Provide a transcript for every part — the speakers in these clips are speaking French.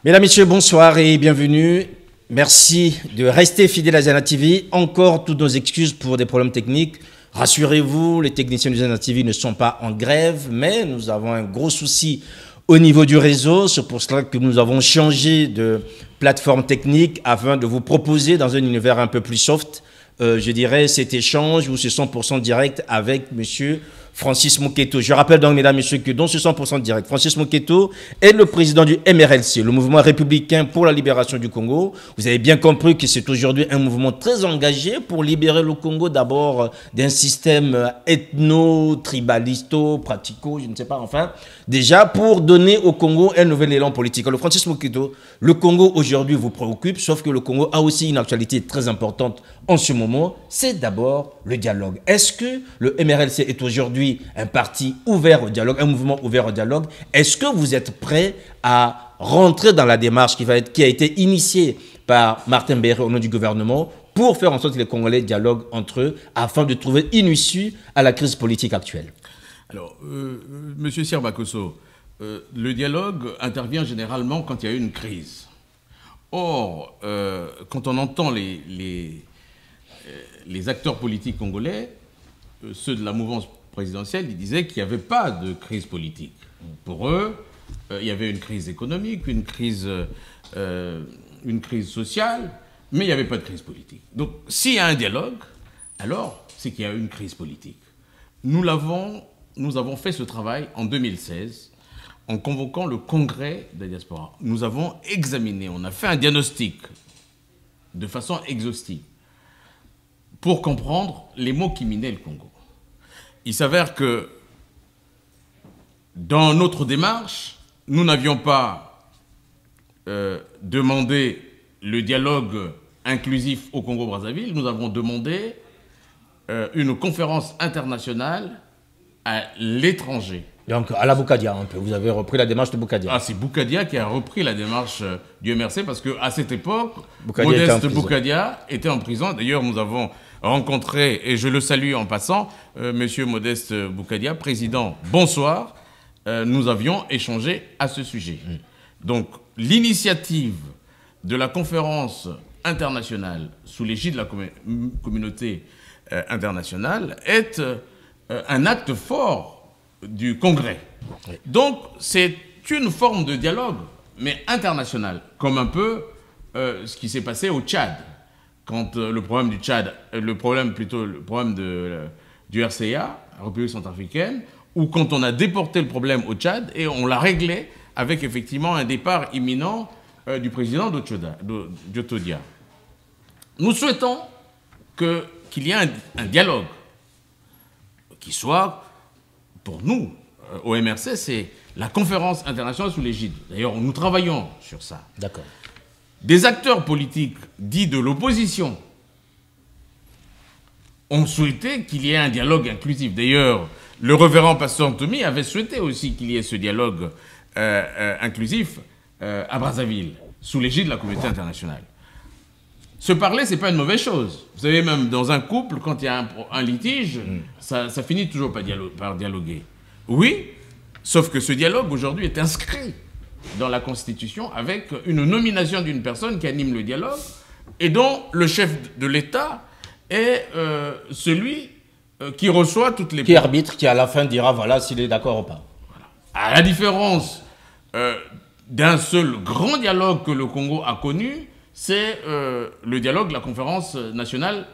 Mesdames, Messieurs, bonsoir et bienvenue. Merci de rester fidèles à Zana TV. Encore toutes nos excuses pour des problèmes techniques. Rassurez-vous, les techniciens de Zana TV ne sont pas en grève, mais nous avons un gros souci au niveau du réseau. C'est pour cela que nous avons changé de plateforme technique afin de vous proposer dans un univers un peu plus soft, je dirais, cet échange où c'est 100% direct avec monsieur Francis Moketo. Je rappelle donc, mesdames et messieurs, que dans ce 100% direct, Francis Moketo est le président du MRLC, le mouvement républicain pour la libération du Congo. Vous avez bien compris que c'est aujourd'hui un mouvement très engagé pour libérer le Congo d'abord d'un système ethno-tribalisto, pratico, je ne sais pas, enfin, déjà pour donner au Congo un nouvel élan politique. Alors, Francis Moketo, le Congo aujourd'hui vous préoccupe, sauf que le Congo a aussi une actualité très importante en ce moment, c'est d'abord le dialogue. Est-ce que le MRLC est aujourd'hui un parti ouvert au dialogue, un mouvement ouvert au dialogue? Est-ce que vous êtes prêt à rentrer dans la démarche qui a été initiée par Martin Berré au nom du gouvernement pour faire en sorte que les Congolais dialoguent entre eux afin de trouver une issue à la crise politique actuelle? Alors, Monsieur Sirbakosso, le dialogue intervient généralement quand il y a une crise. Or, quand on entend les acteurs politiques congolais, ceux de la mouvance présidentielle, ils disaient qu'il n'y avait pas de crise politique. Pour eux, il y avait une crise économique, une crise sociale, mais il n'y avait pas de crise politique. Donc, s'il y a un dialogue, alors c'est qu'il y a une crise politique. Nous avons fait ce travail en 2016 en convoquant le congrès de la diaspora. Nous avons examiné, on a fait un diagnostic de façon exhaustive pour comprendre les maux qui minaient le Congo. Il s'avère que dans notre démarche, nous n'avions pas demandé le dialogue inclusif au Congo-Brazzaville, nous avons demandé une conférence internationale à l'étranger. Donc à la Boukadia, un peu. Vous avez repris la démarche de Boukadia. Ah, c'est Boukadia qui a repris la démarche du MRC parce qu'à cette époque, Modeste Boukadia était en prison. D'ailleurs, nous avons rencontré, et je le salue en passant, Monsieur Modeste Boukadia, président, bonsoir. Nous avions échangé à ce sujet. Donc, l'initiative de la conférence internationale sous l'égide de la communauté internationale est un acte fort du Congrès. Oui. Donc, c'est une forme de dialogue, mais international, comme un peu ce qui s'est passé au Tchad, quand le problème du Tchad, le problème du RCA, République centrafricaine, ou quand on a déporté le problème au Tchad et on l'a réglé avec effectivement un départ imminent du président Djotodia. Nous souhaitons qu'il y ait un dialogue qui soit, pour nous, au MRC, c'est la conférence internationale sous l'égide. D'ailleurs, nous travaillons sur ça. D'accord. Des acteurs politiques dits de l'opposition ont souhaité qu'il y ait un dialogue inclusif. D'ailleurs, le révérend pasteur Ntomi avait souhaité aussi qu'il y ait ce dialogue inclusif à Brazzaville, sous l'égide de la communauté internationale. Se parler, ce n'est pas une mauvaise chose. Vous savez, même dans un couple, quand il y a un litige, ça finit toujours par dialoguer. Oui, sauf que ce dialogue, aujourd'hui, est inscrit dans la Constitution avec une nomination d'une personne qui anime le dialogue et dont le chef de l'État est celui qui reçoit toutes les... Qui arbitre, qui à la fin dira, voilà, s'il est d'accord ou pas. Voilà. À la différence d'un seul grand dialogue que le Congo a connu, c'est le dialogue de la conférence nationale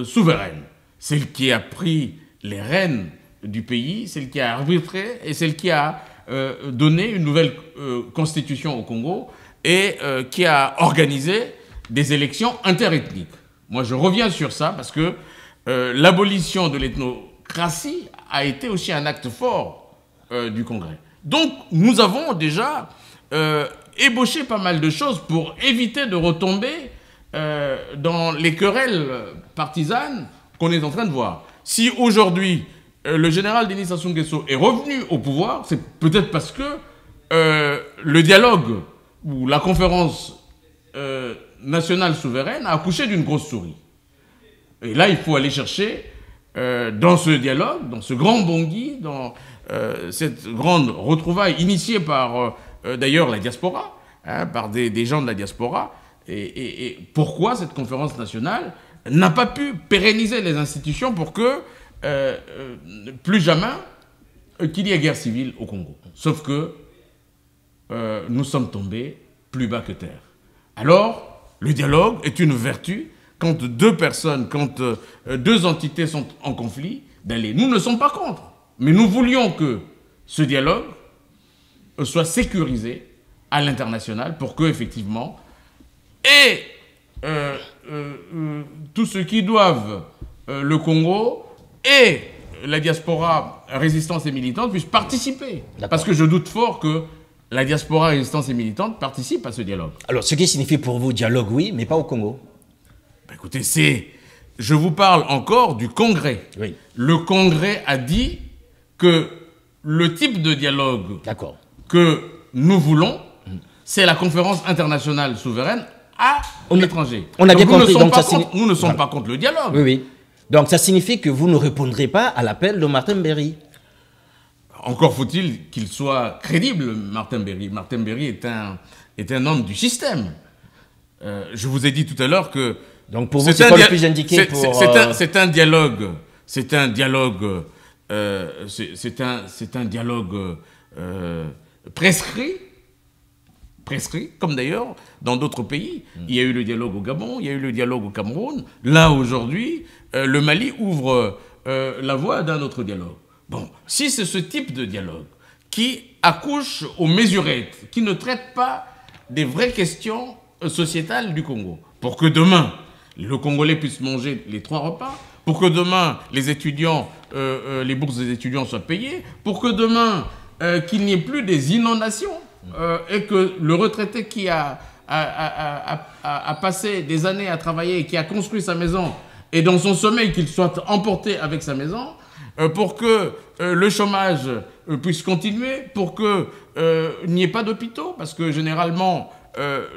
souveraine. Celle qui a pris les rênes du pays, celle qui a arbitré et celle qui a donné une nouvelle constitution au Congo et qui a organisé des élections interethniques. Moi, je reviens sur ça parce que l'abolition de l'ethnocratie a été aussi un acte fort du Congrès. Donc, nous avons déjà ébauché pas mal de choses pour éviter de retomber dans les querelles partisanes qu'on est en train de voir. Si aujourd'hui, le général Denis Sassou Nguesso est revenu au pouvoir, c'est peut-être parce que le dialogue ou la conférence nationale souveraine a accouché d'une grosse souris. Et là, il faut aller chercher dans ce dialogue, dans ce grand Bangui, dans cette grande retrouvaille initiée par d'ailleurs la diaspora, hein, par des gens de la diaspora. Et pourquoi cette conférence nationale n'a pas pu pérenniser les institutions pour que, plus jamais, qu'il y ait guerre civile au Congo. Sauf que nous sommes tombés plus bas que terre. Alors, le dialogue est une vertu quand deux personnes, quand deux entités sont en conflit, d'aller. Nous ne sommes pas contre, mais nous voulions que ce dialogue soit sécurisé à l'international pour que, effectivement, et tous ceux qui doivent le Congo et la diaspora résistance et militante puissent participer. Parce que je doute fort que la diaspora résistance et militante participe à ce dialogue. Alors, ce qui signifie pour vous dialogue, oui, mais pas au Congo. Ben écoutez, je vous parle encore du Congrès. Oui. Le Congrès a dit que le type de dialogue que nous voulons, c'est la conférence internationale souveraine à l'étranger. On a bien compris. Nous ne sommes pas contre le dialogue. Oui, oui. Donc ça signifie que vous ne répondrez pas à l'appel de Martin Berry. Encore faut-il qu'il soit crédible, Martin Berry. Martin Berry est un homme du système. Je vous ai dit tout à l'heure que... Donc pour vous, c'est pas le plus indiqué pour... C'est un dialogue... C'est un dialogue... c'est un dialogue prescrit, comme d'ailleurs dans d'autres pays. Il y a eu le dialogue au Gabon, il y a eu le dialogue au Cameroun. Là, aujourd'hui, le Mali ouvre la voie d'un autre dialogue. Bon, si c'est ce type de dialogue qui accouche aux mesurettes, qui ne traite pas des vraies questions sociétales du Congo, pour que demain, le Congolais puisse manger les 3 repas, pour que demain, les étudiants, les bourses des étudiants soient payées, pour que demain, qu'il n'y ait plus des inondations, et que le retraité qui a passé des années à travailler et qui a construit sa maison, et dans son sommeil qu'il soit emporté avec sa maison, pour que le chômage puisse continuer, pour qu'il n'y ait pas d'hôpitaux, parce que généralement,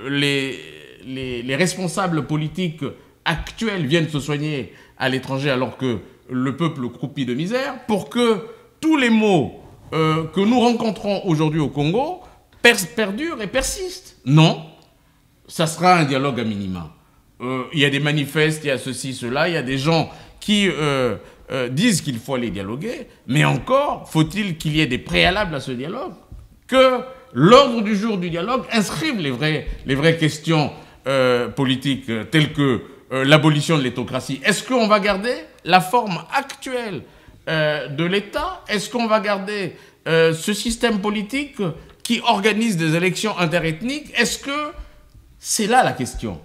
les responsables politiques actuels viennent se soigner à l'étranger alors que le peuple croupit de misère, pour que tous les maux que nous rencontrons aujourd'hui au Congo perdurent et persistent. Non, ça sera un dialogue à minima. Il y a des manifestes, il y a ceci, cela, il y a des gens qui disent qu'il faut aller dialoguer, mais encore faut-il qu'il y ait des préalables à ce dialogue, que l'ordre du jour du dialogue inscrive les vraies questions politiques telles que l'abolition de l'étocratie. Est-ce qu'on va garder la forme actuelle de l'État? Est-ce qu'on va garder ce système politique qui organise des élections interethniques? Est-ce que c'est là la question?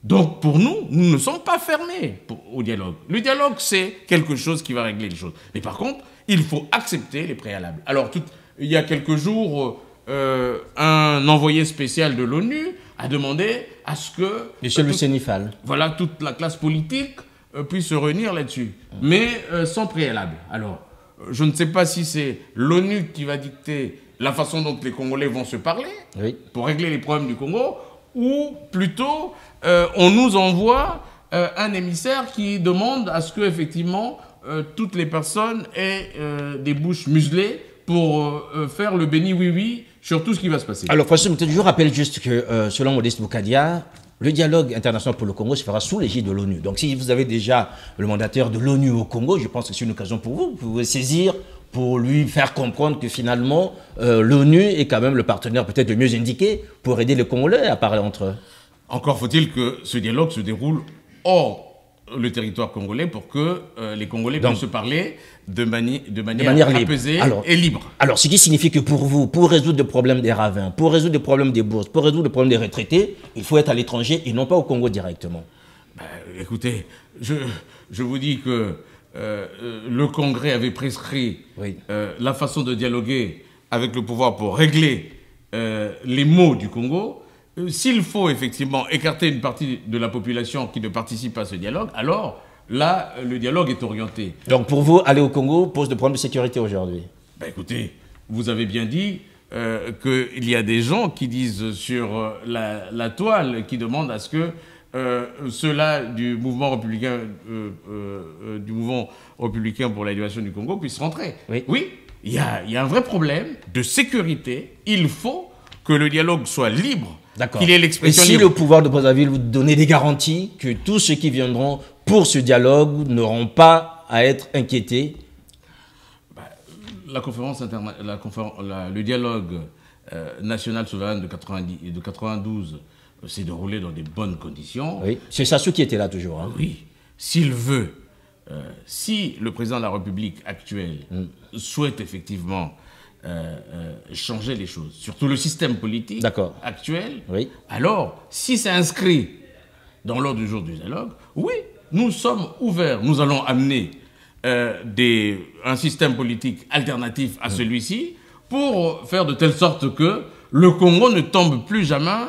Donc pour nous, nous ne sommes pas fermés au dialogue. Le dialogue, c'est quelque chose qui va régler les choses. Mais par contre, il faut accepter les préalables. Alors, il y a quelques jours, un envoyé spécial de l'ONU a demandé à ce que... Michel Lucien-Nifal. Voilà, toute la classe politique puisse se réunir là-dessus. Mais sans préalable. Alors, je ne sais pas si c'est l'ONU qui va dicter la façon dont les Congolais vont se parler pour régler les problèmes du Congo, ou plutôt on nous envoie un émissaire qui demande à ce que effectivement toutes les personnes aient des bouches muselées pour faire le béni oui-oui sur tout ce qui va se passer. Alors François, je rappelle juste que selon Modeste Boukadia, le dialogue international pour le Congo se fera sous l'égide de l'ONU. Donc si vous avez déjà le mandataire de l'ONU au Congo, je pense que c'est une occasion pour vous. Vous pouvez saisir pour lui faire comprendre que finalement, l'ONU est quand même le partenaire peut-être le mieux indiqué pour aider les Congolais à parler entre eux. Encore faut-il que ce dialogue se déroule hors le territoire congolais pour que les Congolais puissent se parler de manière apaisée et libre. Alors, ce qui signifie que pour vous, pour résoudre le problème des ravins, pour résoudre le problème des bourses, pour résoudre le problème des retraités, il faut être à l'étranger et non pas au Congo directement. Ben, écoutez, je vous dis que le Congrès avait prescrit la façon de dialoguer avec le pouvoir pour régler les maux du Congo. S'il faut effectivement écarter une partie de la population qui ne participe pas à ce dialogue, alors là, le dialogue est orienté. Donc pour vous, aller au Congo pose des problèmes de sécurité aujourd'hui? Ben écoutez, vous avez bien dit qu'il y a des gens qui disent sur la toile, qui demandent à ce que ceux-là du mouvement républicain pour la libération du Congo puissent rentrer. Oui, il y a un vrai problème de sécurité. Il faut que le dialogue soit libre D'accord. Qu'il ait l'expression libre. Et si le pouvoir de Brazzaville vous donnait des garanties que tous ceux qui viendront pour ce dialogue n'auront pas à être inquiétés? Le dialogue national souverain de 92 s'est déroulé dans des bonnes conditions. Oui, c'est ça ceux qui étaient là toujours. Hein. Oui, s'il veut, si le président de la République actuelle souhaite effectivement changer les choses, surtout le système politique actuel, alors si c'est inscrit dans l'ordre du jour du dialogue, oui, nous sommes ouverts, nous allons amener un système politique alternatif à celui-ci pour faire de telle sorte que le Congo ne tombe plus jamais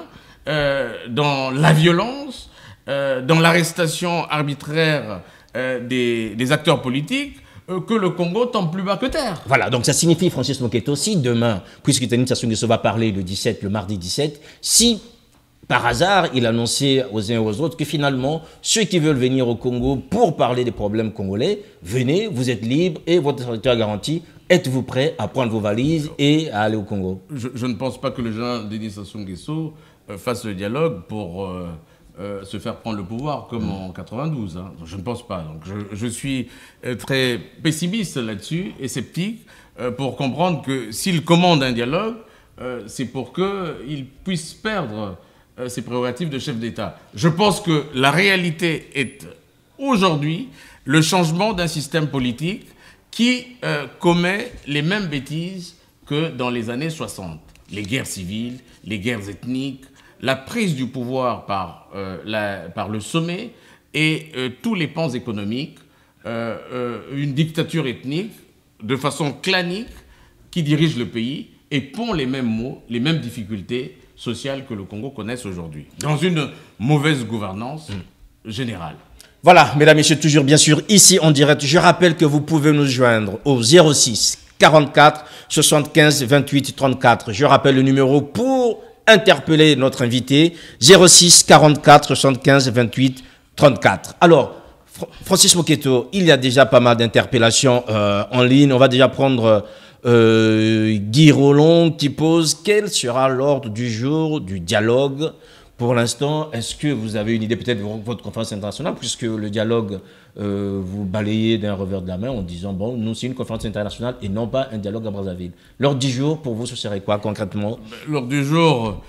dans la violence, dans l'arrestation arbitraire des acteurs politiques, que le Congo tombe plus bas que terre. Voilà, donc ça signifie, Francis Moketo, si demain, puisque Tanit Sassou Nguesso va parler le mardi 17, si par hasard il annonçait aux uns et aux autres que finalement, ceux qui veulent venir au Congo pour parler des problèmes congolais, venez, vous êtes libres et votre territoire garanti, êtes-vous prêts à prendre vos valises et à aller au Congo? Je ne pense pas que le général Denis Sassou Nguesso fasse le dialogue pour se faire prendre le pouvoir comme en 92. Hein. Je ne pense pas. Donc je suis très pessimiste là-dessus et sceptique pour comprendre que s'il commande un dialogue, c'est pour qu'il puisse perdre ses prérogatives de chef d'État. Je pense que la réalité est aujourd'hui le changement d'un système politique qui commet les mêmes bêtises que dans les années 60. Les guerres civiles, les guerres ethniques, la prise du pouvoir par le sommet et tous les pans économiques, une dictature ethnique de façon clanique qui dirige le pays et pond les mêmes maux, les mêmes difficultés sociales que le Congo connaisse aujourd'hui, dans une mauvaise gouvernance générale. Voilà, mesdames et messieurs, toujours bien sûr ici en direct. Je rappelle que vous pouvez nous joindre au 06 44 75 28 34. Je rappelle le numéro pour interpeller notre invité, 06 44 75 28 34. Alors, Francis Moketo, il y a déjà pas mal d'interpellations en ligne. On va déjà prendre Guy Rollon qui pose quel sera l'ordre du jour du dialogue. Pour l'instant, est-ce que vous avez une idée peut-être de votre conférence internationale, puisque le dialogue, vous balayez d'un revers de la main en disant, bon, nous, c'est une conférence internationale et non pas un dialogue à Brazzaville. L'ordre du jour, pour vous, ce serait quoi concrètement? L'ordre du jour,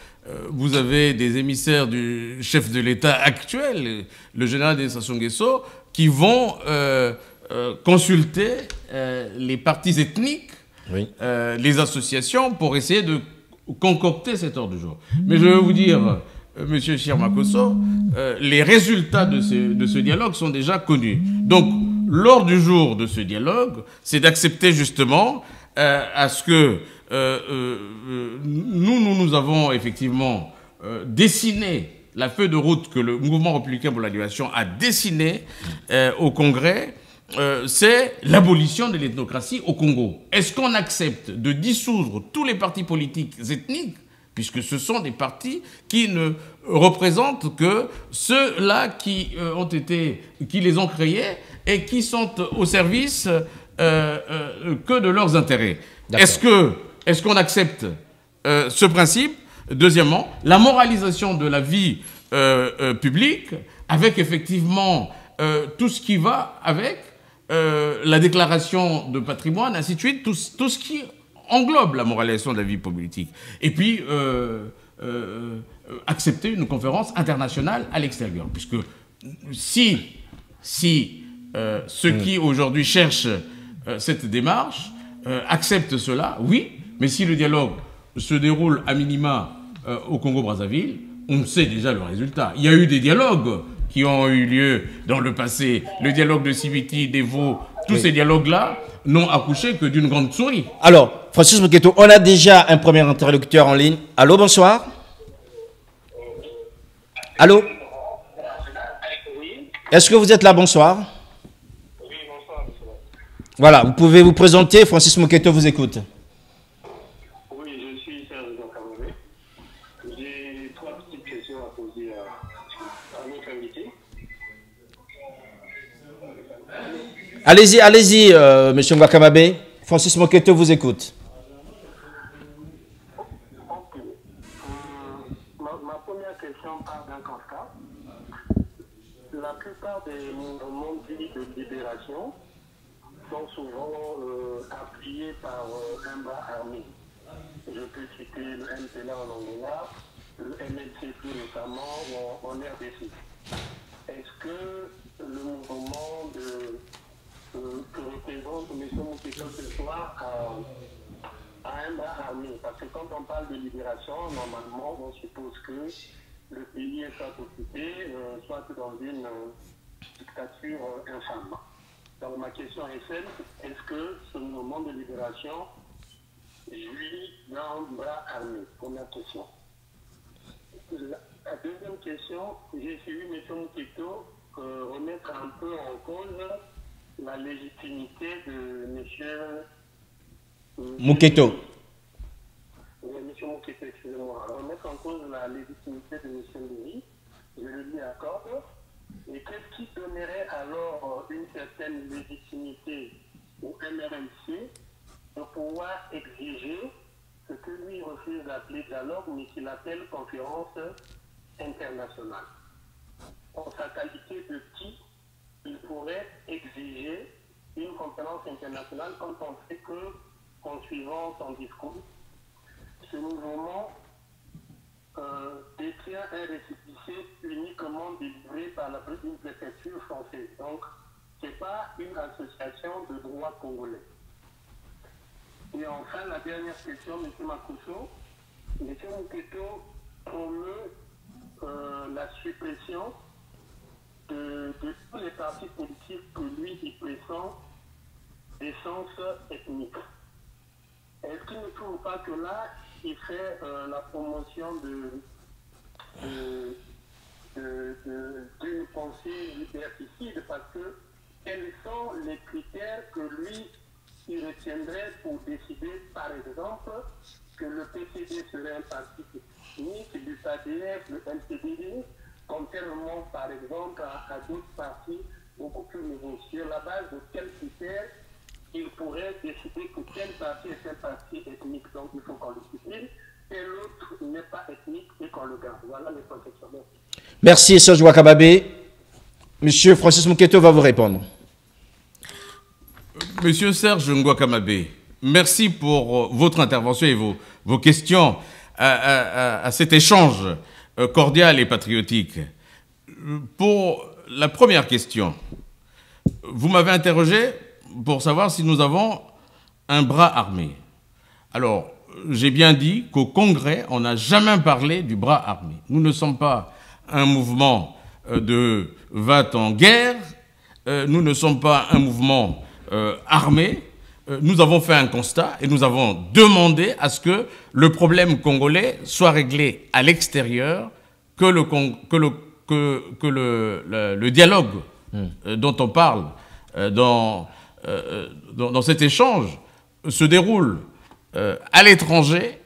vous avez des émissaires du chef de l'État actuel, le général Denis Sassou Nguesso, qui vont consulter les partis ethniques, les associations, pour essayer de concocter cet ordre du jour. Mais je vais vous dire... Monsieur Chirmakosso, les résultats de ce dialogue sont déjà connus. Donc, l'ordre du jour de ce dialogue, c'est d'accepter justement à ce que nous avons effectivement dessiné la feuille de route que le Mouvement républicain pour la libération a dessinée au Congrès, c'est l'abolition de l'ethnocratie au Congo. Est-ce qu'on accepte de dissoudre tous les partis politiques ethniques, puisque ce sont des partis qui ne représentent que ceux-là qui les ont créés et qui sont au service que de leurs intérêts. Est-ce qu'on accepte ce principe? Deuxièmement, la moralisation de la vie publique, avec effectivement tout ce qui va avec, la déclaration de patrimoine, ainsi de suite, tout ce qui englobe la moralisation de la vie politique. Et puis, accepter une conférence internationale à l'extérieur. Puisque si ceux qui aujourd'hui cherchent cette démarche acceptent cela, oui, mais si le dialogue se déroule à minima au Congo-Brazzaville, on sait déjà le résultat. Il y a eu des dialogues qui ont eu lieu dans le passé. Le dialogue de Sibiti, d'Evo, tous ces dialogues-là n'ont accouché que d'une grande souris. Alors, Francis Moketo, on a déjà un premier interlocuteur en ligne. Allô, bonsoir. Allô. Est-ce que vous êtes là? Bonsoir. Oui, bonsoir. Voilà, vous pouvez vous présenter. Francis Moketo vous écoute. Oui, je suis Serge Kamové. J'ai 3 petites questions à poser à notre invité. Allez-y, monsieur Ngakamabe. Francis Moketo vous écoute. Ma plupart des mouvements dits de libération sont souvent appuyés par un bras armé. Je peux citer le MPLA en Angola, le MLC plus notamment en RDC. Est-ce que le mouvement que représente M. Mouketo ce soir a un bras armé? Parce que quand on parle de libération, normalement, on suppose que le pays est soit occupé, soit dans une dictature infâme. Donc ma question est celle, est-ce que ce mouvement de libération jouit d'un bras armé? Première question. La deuxième question, j'ai suivi M. Mouketo remettre un peu en cause la légitimité de M. Mouketo. Oui, M. Mouketo, excusez-moi. Remettre en cause la légitimité de M. Louis, je le lui accorde. Et qu'est-ce qui donnerait alors une certaine légitimité au MRNC de pouvoir exiger ce que lui refuse d'appeler dialogue, mais qu'il appelle conférence internationale? En sa qualité de qui il pourrait exiger une conférence internationale quand on sait que, en suivant son discours, ce mouvement détient un récépissé uniquement délivré par une préfecture française. Donc, ce n'est pas une association de droit congolais. Et enfin, la dernière question, M. Makuso. M. Mouketo promeut la suppression de tous les partis politiques que lui il pressent d'essence ethnique. Est-ce qu'il ne trouve pas que là, il fait la promotion d'une pensée liberticide, parce que quels sont les critères que lui il retiendrait pour décider, par exemple, que le PCD serait un parti ethnique, du PADF, le MPDD, contrairement par exemple à d'autres partis beaucoup plus nouveaux? Sur la base de quels critères il pourrait décider que tel parti est un parti ethnique, donc il faut qu'on le supprime, et l'autre n'est pas ethnique et qu'on le garde? Voilà les protections. Merci, Serge Ouakababé. Monsieur Francis Mouketo va vous répondre. Monsieur Serge Ngouakamabé, merci pour votre intervention et vos questions à cet échange cordial et patriotique. Pour la première question, vous m'avez interrogé pour savoir si nous avons un bras armé. Alors, j'ai bien dit qu'au Congrès, on n'a jamais parlé du bras armé. Nous ne sommes pas un mouvement de va en guerre, nous ne sommes pas un mouvement armé. Nous avons fait un constat et nous avons demandé à ce que le problème congolais soit réglé à l'extérieur, que le dialogue dont on parle dans cet échange se déroule à l'étranger,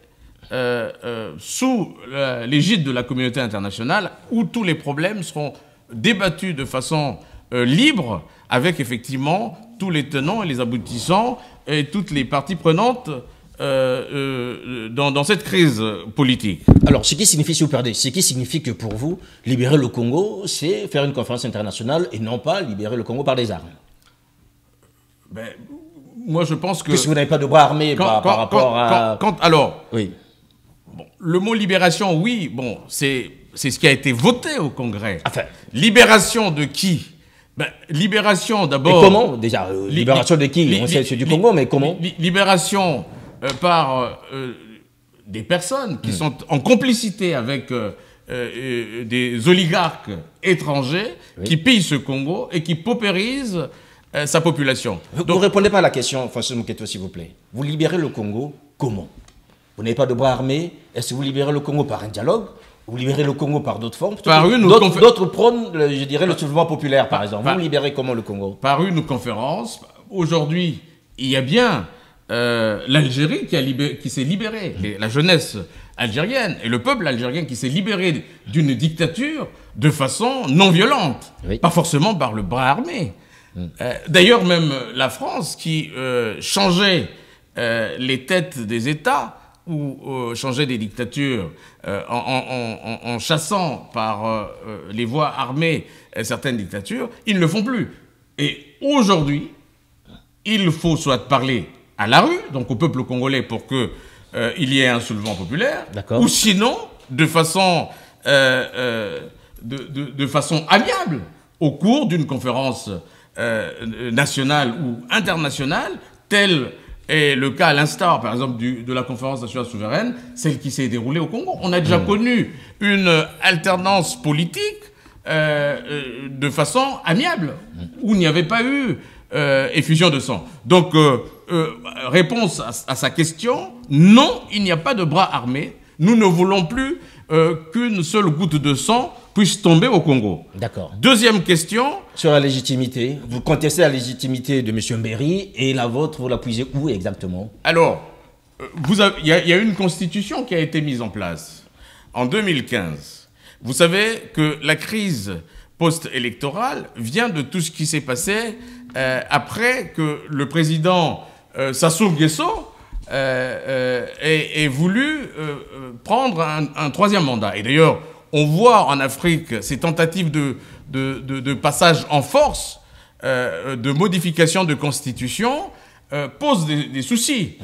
sous l'égide de la communauté internationale, où tous les problèmes seront débattus de façon libre, avec effectivement tous les tenants et les aboutissants et toutes les parties prenantes dans cette crise politique. Alors, ce qui signifie, si vous perdez, ce qui signifie que pour vous, libérer le Congo, c'est faire une conférence internationale et non pas libérer le Congo par des armes. Ben, moi, je pense que... Puisque vous n'avez pas de bras armés par rapport à... alors, oui. Bon, le mot libération, oui, bon, c'est ce qui a été voté au Congrès. Enfin, libération de qui? Ben, libération d'abord... Et comment, déjà? Libération de qui? On sait c'est du Congo, mais comment? Libération par des personnes qui sont en complicité avec des oligarques étrangers, oui, qui pillent ce Congo et qui paupérisent sa population. Donc, vous ne répondez pas à la question, Francis Mouketo, s'il vous plaît. Vous libérez le Congo comment? Vous n'avez pas de bras armés. Est-ce que vous libérez le Congo par un dialogue? Vous libérez le Congo par d'autres formes? D'autres prônent, je dirais, le soulèvement populaire, par exemple. Vous libérez comment le Congo? Par une conférence. Aujourd'hui, il y a bien l'Algérie qui s'est libérée, la jeunesse algérienne et le peuple algérien qui s'est libéré d'une dictature de façon non violente, oui, pas forcément par le bras armé. D'ailleurs, même la France, qui changeait les têtes des États ou changer des dictatures en chassant par les voies armées certaines dictatures, ils ne le font plus. Et aujourd'hui, il faut soit parler à la rue, donc au peuple congolais pour qu'il y ait un soulèvement populaire, ou sinon, de façon amiable, au cours d'une conférence nationale ou internationale, telle est le cas à l'instar, par exemple, de la conférence nationale souveraine, celle qui s'est déroulée au Congo. On a déjà connu une alternance politique de façon amiable, où il n'y avait pas eu effusion de sang. Donc, réponse à sa question, non, il n'y a pas de bras armés. Nous ne voulons plus qu'une seule goutte de sang puisse tomber au Congo. D'accord. Deuxième question. Sur la légitimité, vous contestez la légitimité de M. Mbéry et la vôtre, vous la puisez où exactement? Alors, il y a une constitution qui a été mise en place en 2015. Vous savez que la crise post-électorale vient de tout ce qui s'est passé après que le président Sassou Nguesso ait voulu prendre un troisième mandat. Et d'ailleurs, on voit en Afrique ces tentatives de passage en force, de modification de constitution, posent des soucis.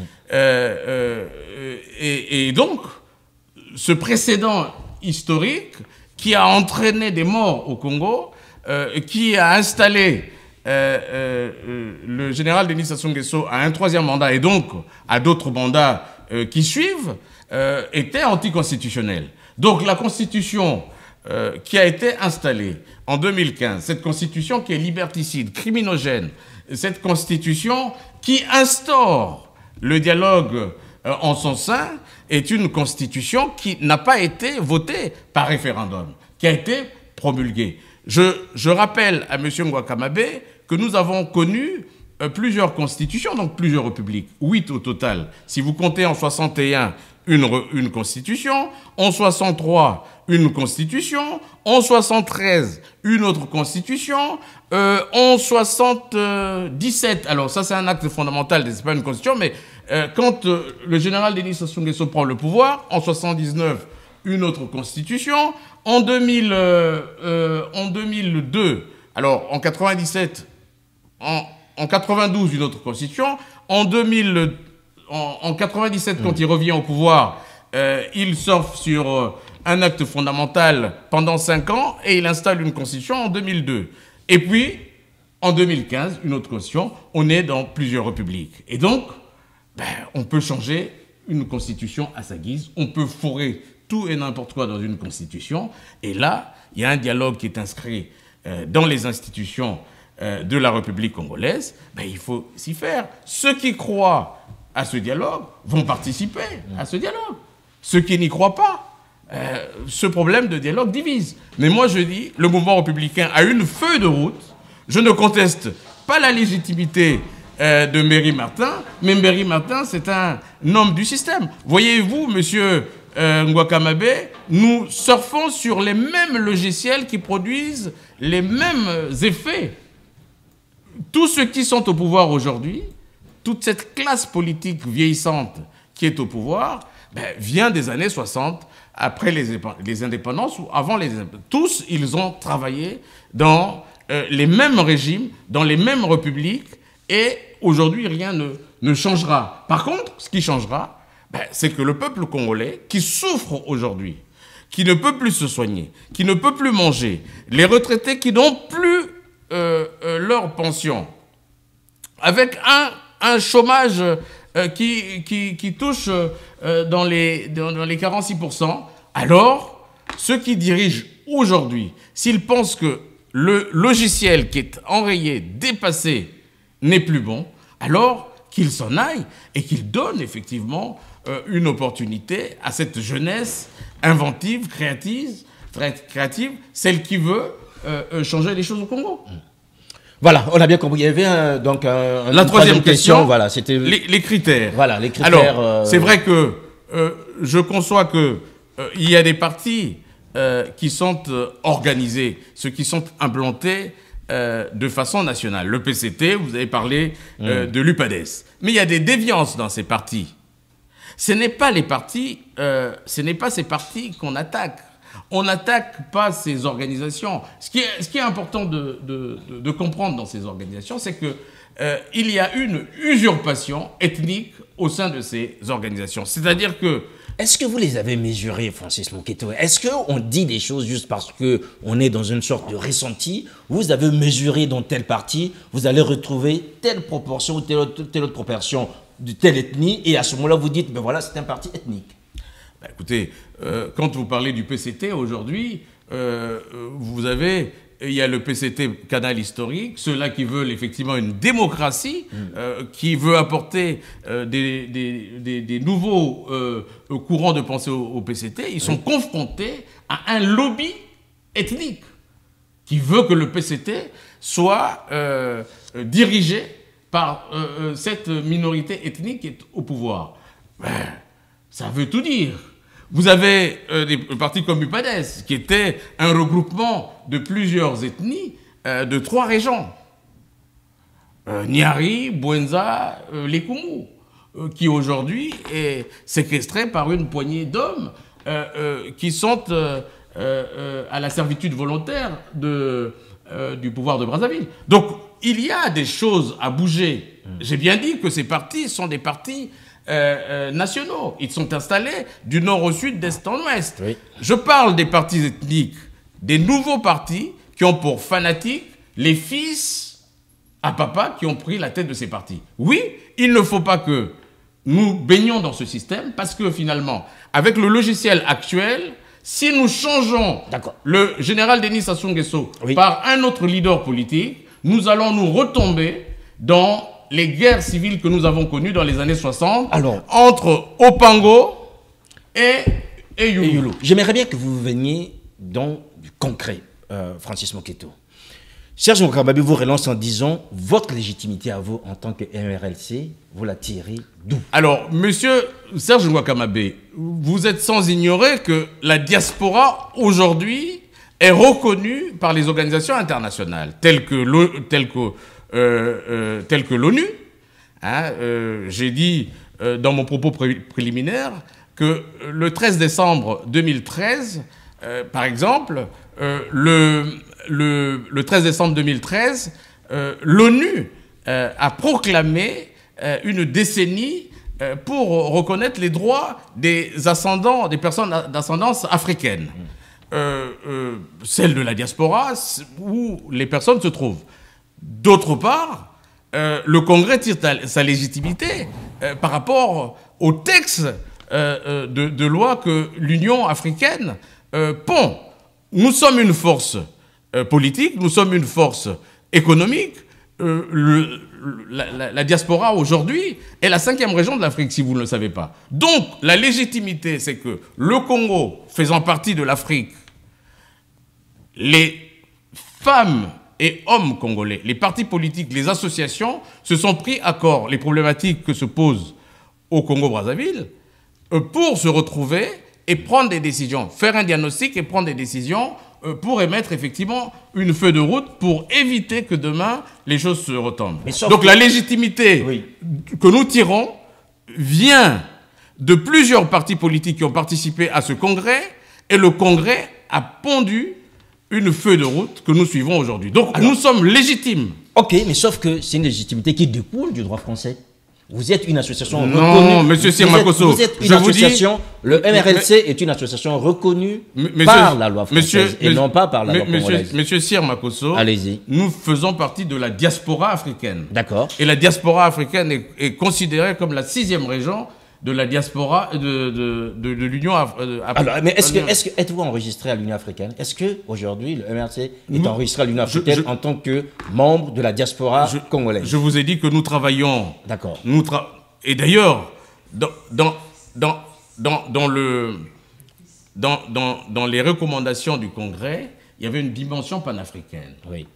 Et donc, ce précédent historique qui a entraîné des morts au Congo, qui a installé le général Denis Sassou Nguesso à un troisième mandat et donc à d'autres mandats qui suivent, était anticonstitutionnel. Donc la constitution qui a été installée en 2015, cette constitution qui est liberticide, criminogène, cette constitution qui instaure le dialogue en son sein, est une constitution qui n'a pas été votée par référendum, qui a été promulguée. Je rappelle à M. Ngouakamabé que nous avons connu plusieurs constitutions, donc plusieurs républiques, 8 au total. Si vous comptez en 61, une constitution, en 63, une constitution, en 73, une autre constitution, en 77, alors ça c'est un acte fondamental, c'est pas une constitution, mais quand le général Denis Sassou Nguesso prend le pouvoir, en 79, une autre constitution, en 2002, alors en 97, en 92, une autre constitution, en 97, quand il revient au pouvoir, il surfe sur un acte fondamental pendant 5 ans et il installe une constitution en 2002. Et puis, en 2015, une autre constitution, on est dans plusieurs républiques. Et donc, on peut changer une constitution à sa guise, on peut fourrer tout et n'importe quoi dans une constitution. Et là, il y a un dialogue qui est inscrit dans les institutions de la République congolaise. Il faut s'y faire. Ceux qui croient à ce dialogue vont participer à ce dialogue. Ceux qui n'y croient pas, ce problème de dialogue divise. Mais moi je dis, le mouvement républicain a une feuille de route. Je ne conteste pas la légitimité de Mbéry Martin, mais Mbéry Martin c'est un homme du système. Voyez-vous, monsieur Ngouakamabé, nous surfons sur les mêmes logiciels qui produisent les mêmes effets. Tous ceux qui sont au pouvoir aujourd'hui, toute cette classe politique vieillissante qui est au pouvoir, vient des années 60, après les indépendances ou avant les indépendances. Tous, ils ont travaillé dans les mêmes régimes, dans les mêmes républiques, et aujourd'hui, rien ne changera. Par contre, ce qui changera, c'est que le peuple congolais, qui souffre aujourd'hui, qui ne peut plus se soigner, qui ne peut plus manger, les retraités qui n'ont plus leur pension, avec un chômage qui touche dans les 46%, alors ceux qui dirigent aujourd'hui, s'ils pensent que le logiciel qui est enrayé, dépassé, n'est plus bon, alors qu'ils s'en aillent et qu'ils donnent effectivement une opportunité à cette jeunesse inventive, créative, celle qui veut changer les choses au Congo. Voilà, on a bien compris. Il y avait donc la troisième question, voilà, c'était les critères. Voilà, les critères. Alors, c'est vrai que je conçois que il y a des partis qui sont organisés, ceux qui sont implantés de façon nationale. Le PCT, vous avez parlé de l'UPADES. Mais il y a des déviances dans ces partis. Ce n'est pas les partis, ce n'est pas ces partis qu'on attaque. On n'attaque pas ces organisations. Ce qui est important de comprendre dans ces organisations, c'est que il y a une usurpation ethnique au sein de ces organisations. C'est-à-dire que... Est-ce que vous les avez mesurés, Francis Moketo? Est-ce qu'on dit des choses juste parce qu'on est dans une sorte de ressenti? Vous avez mesuré dans tel parti, vous allez retrouver telle proportion ou telle autre proportion de telle ethnie, et à ce moment-là, vous dites, ben voilà, c'est un parti ethnique. Ben écoutez, quand vous parlez du PCT aujourd'hui, il y a le PCT Canal Historique, ceux-là qui veulent effectivement une démocratie, qui veut apporter des nouveaux courants de pensée au PCT. Ils sont confrontés à un lobby ethnique qui veut que le PCT soit dirigé par cette minorité ethnique qui est au pouvoir. Ben, ça veut tout dire. Vous avez des partis comme UPADES, qui était un regroupement de plusieurs ethnies de 3 régions. Nyari, Bwenza, Lekumu, qui aujourd'hui est séquestré par une poignée d'hommes qui sont à la servitude volontaire du pouvoir de Brazzaville. Donc, il y a des choses à bouger. J'ai bien dit que ces partis sont des partis nationaux. Ils sont installés du nord au sud, d'est en ouest. Oui. Je parle des partis ethniques, des nouveaux partis qui ont pour fanatiques les fils à papa qui ont pris la tête de ces partis. Oui, il ne faut pas que nous baignions dans ce système parce que finalement, avec le logiciel actuel, si nous changeons le général Denis Sassou Nguesso par un autre leader politique, nous allons nous retomber dans les guerres civiles que nous avons connues dans les années 60 entre Opango et Youlou. J'aimerais bien que vous veniez dans du concret, Francis Moketo. Serge Nwakababe vous relance en disant votre légitimité à vous en tant que MRLC, vous la tirez d'où? Alors, monsieur Serge Nwakababe, vous êtes sans ignorer que la diaspora aujourd'hui est reconnue par les organisations internationales telles que l'ONU. Hein, j'ai dit dans mon propos préliminaire que le 13 décembre 2013, par exemple, le 13 décembre 2013, l'ONU a proclamé une décennie pour reconnaître les droits des personnes d'ascendance africaine, celle de la diaspora où les personnes se trouvent. D'autre part, le Congrès tire sa légitimité par rapport au texte de loi que l'Union africaine pond. Nous sommes une force politique, nous sommes une force économique. La diaspora aujourd'hui est la 5e région de l'Afrique, si vous ne le savez pas. Donc, la légitimité, c'est que le Congo, faisant partie de l'Afrique, les femmes et hommes congolais, les partis politiques, les associations se sont pris à corps les problématiques que se posent au Congo-Brazzaville pour se retrouver et prendre des décisions, faire un diagnostic et prendre des décisions pour émettre effectivement une feuille de route pour éviter que demain les choses se retombent. Donc la légitimité que nous tirons vient de plusieurs partis politiques qui ont participé à ce congrès et le congrès a pondu une feuille de route que nous suivons aujourd'hui. Donc nous sommes légitimes. Ok, mais sauf que c'est une légitimité qui découle du droit français. Vous êtes une association reconnue. Non, monsieur Sirmakosso. Vous êtes une association. Le MRLC est une association reconnue par la loi française et non pas par la loi congolaise. Monsieur Sirmakosso, allez-y. Nous faisons partie de la diaspora africaine. D'accord. Et la diaspora africaine est considérée comme la 6e région de la diaspora de l'Union africaine. Alors, mais êtes-vous enregistré à l'Union africaine? Est-ce que aujourd'hui le MRC est enregistré à l'Union africaine en tant que membre de la diaspora congolaise? Je vous ai dit que nous travaillons. D'accord. Et d'ailleurs, dans les recommandations du Congrès, il y avait une dimension panafricaine. Oui.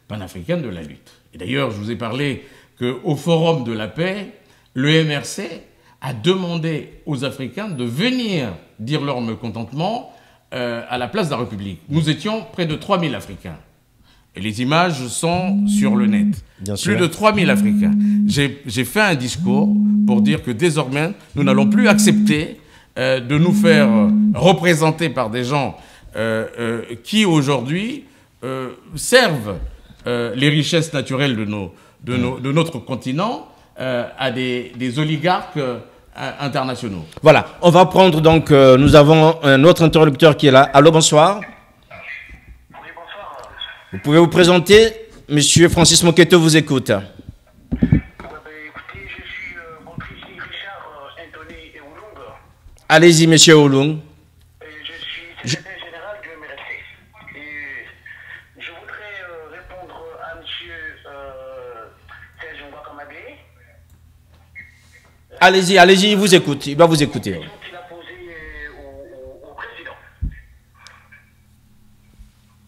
Panafricaine de la lutte. Et d'ailleurs, je vous ai parlé qu'au Forum de la paix, le MRC a demandé aux Africains de venir dire leur mécontentement à la place de la République. Nous étions près de 3000 Africains. Et les images sont sur le net. Bien sûr. Plus de 3000 Africains. J'ai fait un discours pour dire que désormais, nous n'allons plus accepter de nous faire représenter par des gens qui aujourd'hui servent les richesses naturelles de notre continent à des oligarques internationaux. Voilà, on va prendre donc, nous avons un autre interlocuteur qui est là. Allô, bonsoir. Oui, bonsoir. Vous pouvez vous présenter, Monsieur Francis Moketo vous écoute. Écoutez, je suis Patrice Richard Anthony et Oulung. Allez-y, Monsieur Oulung. Je suis secrétaire général du MRC. Et je voudrais répondre à M. Serge Mbakamabé. Allez-y, allez-y, il vous écoute, il va vous écouter. La question qu'il a posée au président.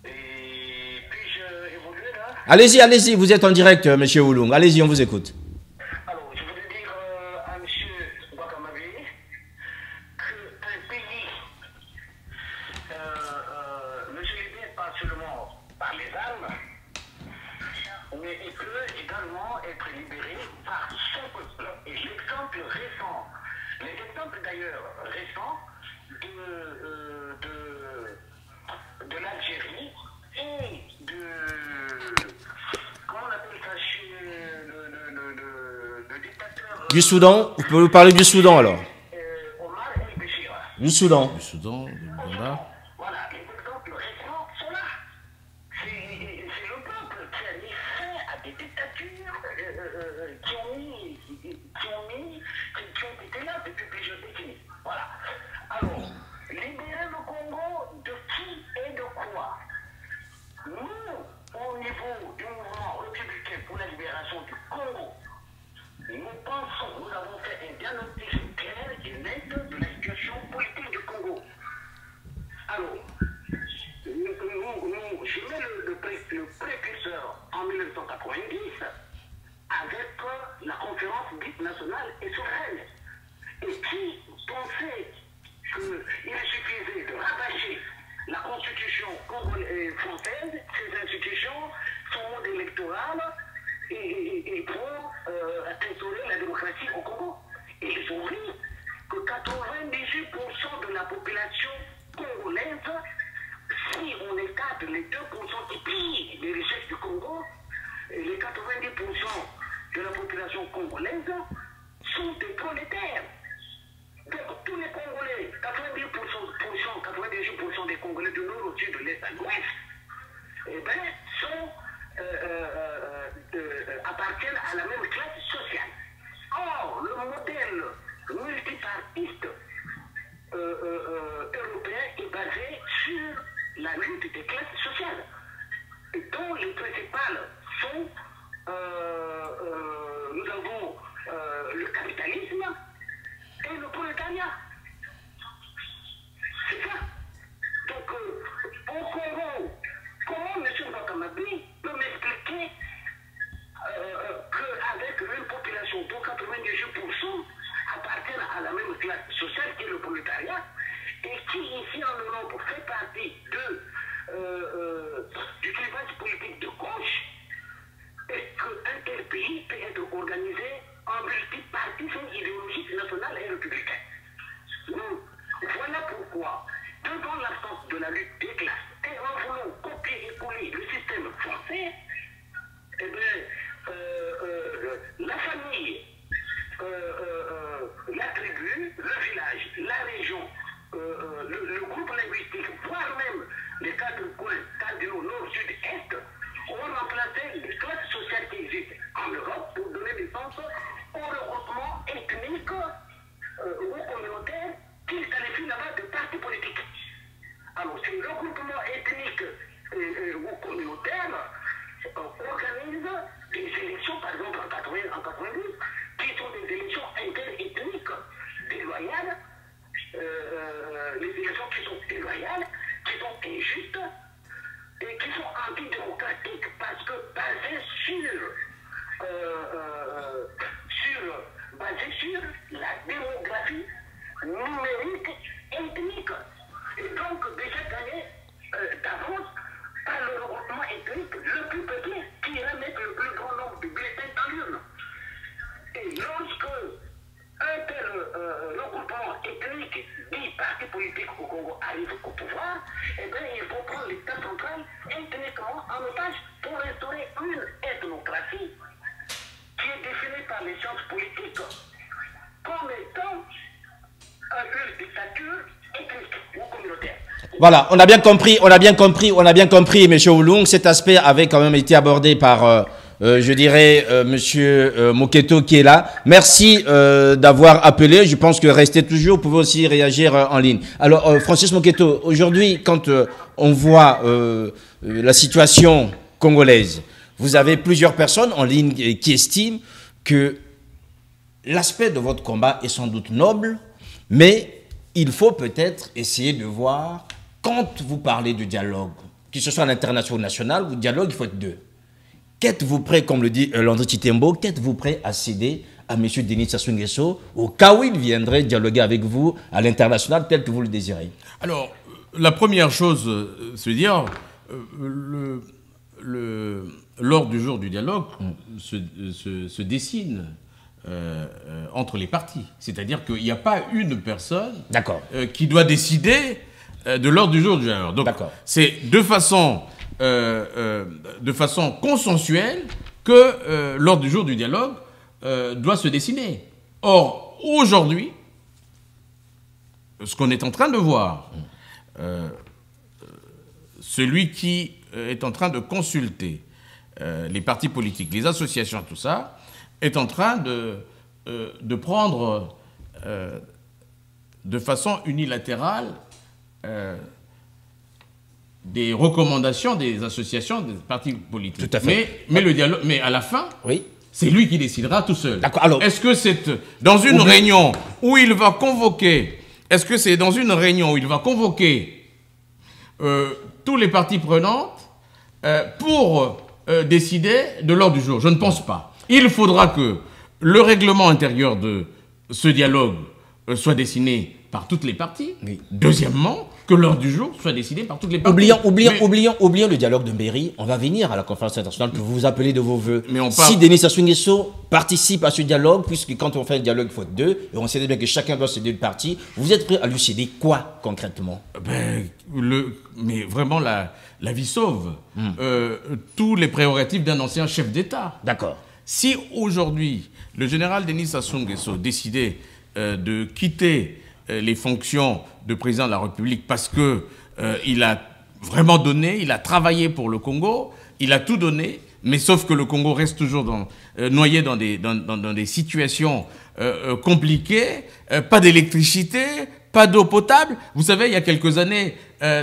Et puis-je évoluer là? Allez-y, allez-y, vous êtes en direct, Monsieur Oulung. Allez-y, on vous écoute. Alors, je voulais dire à M. Mbakamabé qu'un pays ne se libère pas seulement par les armes, mais il peut également être libéré par son peuple. Et l'exemple récent, les exemples d'ailleurs récents de l'Algérie et comment on appelle ça chez le dictateur Du Soudan, vous pouvez vous parler du Soudan alors. Omar el-Béchir. Du Soudan. Du Soudan, du Rwanda. Voilà, les exemples récents sont là. C'est le peuple qui a mis fin à des dictatures qui ont été là depuis plusieurs décennies. Voilà. Alors, libérer le Congo de qui et de quoi? Nous, au niveau du mouvement républicain pour la libération du Congo, nous pensons, nous avons fait un diagnostic clair et net de la situation politique du Congo. Alors, je mets le précurseur en 1990 avec la conférence dite nationale et souveraine. Et qui pensait qu'il suffisait de rattacher la constitution française, ses institutions, son mode électoral, et pour instaurer la démocratie au Congo. Et ils ont vu que 98% de la population congolaise, si on écarte les 2% qui pillent les richesses du Congo, et les 90% de la population congolaise sont des prolétaires. Donc tous les Congolais, 98% des Congolais du nord au sud, de l'est à l'ouest, eh bien, appartiennent à la même classe sociale. Or, le modèle multipartiste européen est basé sur la lutte des classes sociales, dont les principales sont, nous avons le capitalisme et le prolétariat. C'est ça. Donc, au Congo, comment M. Mbakamabé peut m'expliquer qu'avec une population dont 98% appartiennent à la même classe sociale qu'est le prolétariat, et qui ici en Europe fait partie du clivage politique de gauche, et qu'un tel pays peut être organisé en multipartisme idéologique national et républicain. Voilà pourquoi, devant l'absence de la lutte des classes, et en voulant copier et coller le système français, eh bien, la famille, la tribu, le village, la région, le groupe linguistique, voire même les 4 coins cardinaux nord, sud, est, ont remplacé les classes sociales qui existent en Europe pour donner naissance au regroupement ethnique ou communautaire qu'ils qualifient là-bas de partis politiques. Alors, ces regroupements ethniques ou communautaires organisent des élections, par exemple en 90, qui sont des élections interethniques déloyales, les élections qui sont déloyales, qui sont injustes et qui sont antidémocratiques parce que basées sur la démographie numérique ethnique. Et donc, déjà gagné d'avance par le regroupement ethnique le plus peuplé qui ira mettre le plus grand nombre de bulletins dans l'urne. Et lorsque politiques au Congo arrivent au pouvoir, eh bien, ils vont prendre l'État central ethniquement en otage pour restaurer une ethnographie qui est définie par les sciences politiques comme étant une dictature ethnique ou communautaire. Voilà, on a bien compris, M. Oulung. Cet aspect avait quand même été abordé par, je dirais, M. Moketo qui est là. Merci d'avoir appelé. Je pense que restez toujours, vous pouvez aussi réagir en ligne. Alors, Francis Moketo, aujourd'hui, quand on voit la situation congolaise, vous avez plusieurs personnes en ligne qui estiment que l'aspect de votre combat est sans doute noble, mais il faut peut-être essayer de voir, quand vous parlez de dialogue, que ce soit à l'international ou national, ou dialogue, il faut être deux. Qu'êtes-vous prêt, comme le dit Landry Chitembo, qu'êtes-vous prêt à céder à M. Denis Sassou Nguesso au cas où il viendrait dialoguer avec vous à l'international tel que vous le désirez? Alors, la première chose, c'est de dire, l'ordre du jour du dialogue se dessine entre les partis. C'est-à-dire qu'il n'y a pas une personne qui doit décider de l'ordre du jour du dialogue. Donc, c'est de façon consensuelle que l'ordre du jour du dialogue doit se dessiner. Or, aujourd'hui, ce qu'on est en train de voir, celui qui est en train de consulter les partis politiques, les associations, tout ça, est en train de prendre de façon unilatérale des recommandations des associations, des partis politiques. Tout à fait. Mais le dialogue, mais à la fin, c'est lui qui décidera tout seul. Alors, est-ce que c'est dans une réunion où il va convoquer, tous les parties prenantes pour décider de l'ordre du jour? Je ne pense pas. Il faudra que le règlement intérieur de ce dialogue soit dessiné par toutes les parties. Deuxièmement, que l'ordre du jour soit décidé par toutes les parties. Oublions le dialogue de Mbéry. On va venir à la conférence internationale que vous appelez de vos voeux. Si Denis Sassou Nguesso participe à ce dialogue, puisque quand on fait un dialogue, il faut être deux, et on sait bien que chacun doit céder une partie, vous êtes prêt à lui céder quoi concrètement? Mais vraiment la vie sauve. Tous les prérogatives d'un ancien chef d'État. D'accord. Si aujourd'hui, le général Denis Sassou Nguesso décidait de quitter les fonctions de président de la République parce qu'il a vraiment donné, il a travaillé pour le Congo, il a tout donné, mais sauf que le Congo reste toujours noyé dans des situations compliquées, pas d'électricité, pas d'eau potable. Vous savez, il y a quelques années,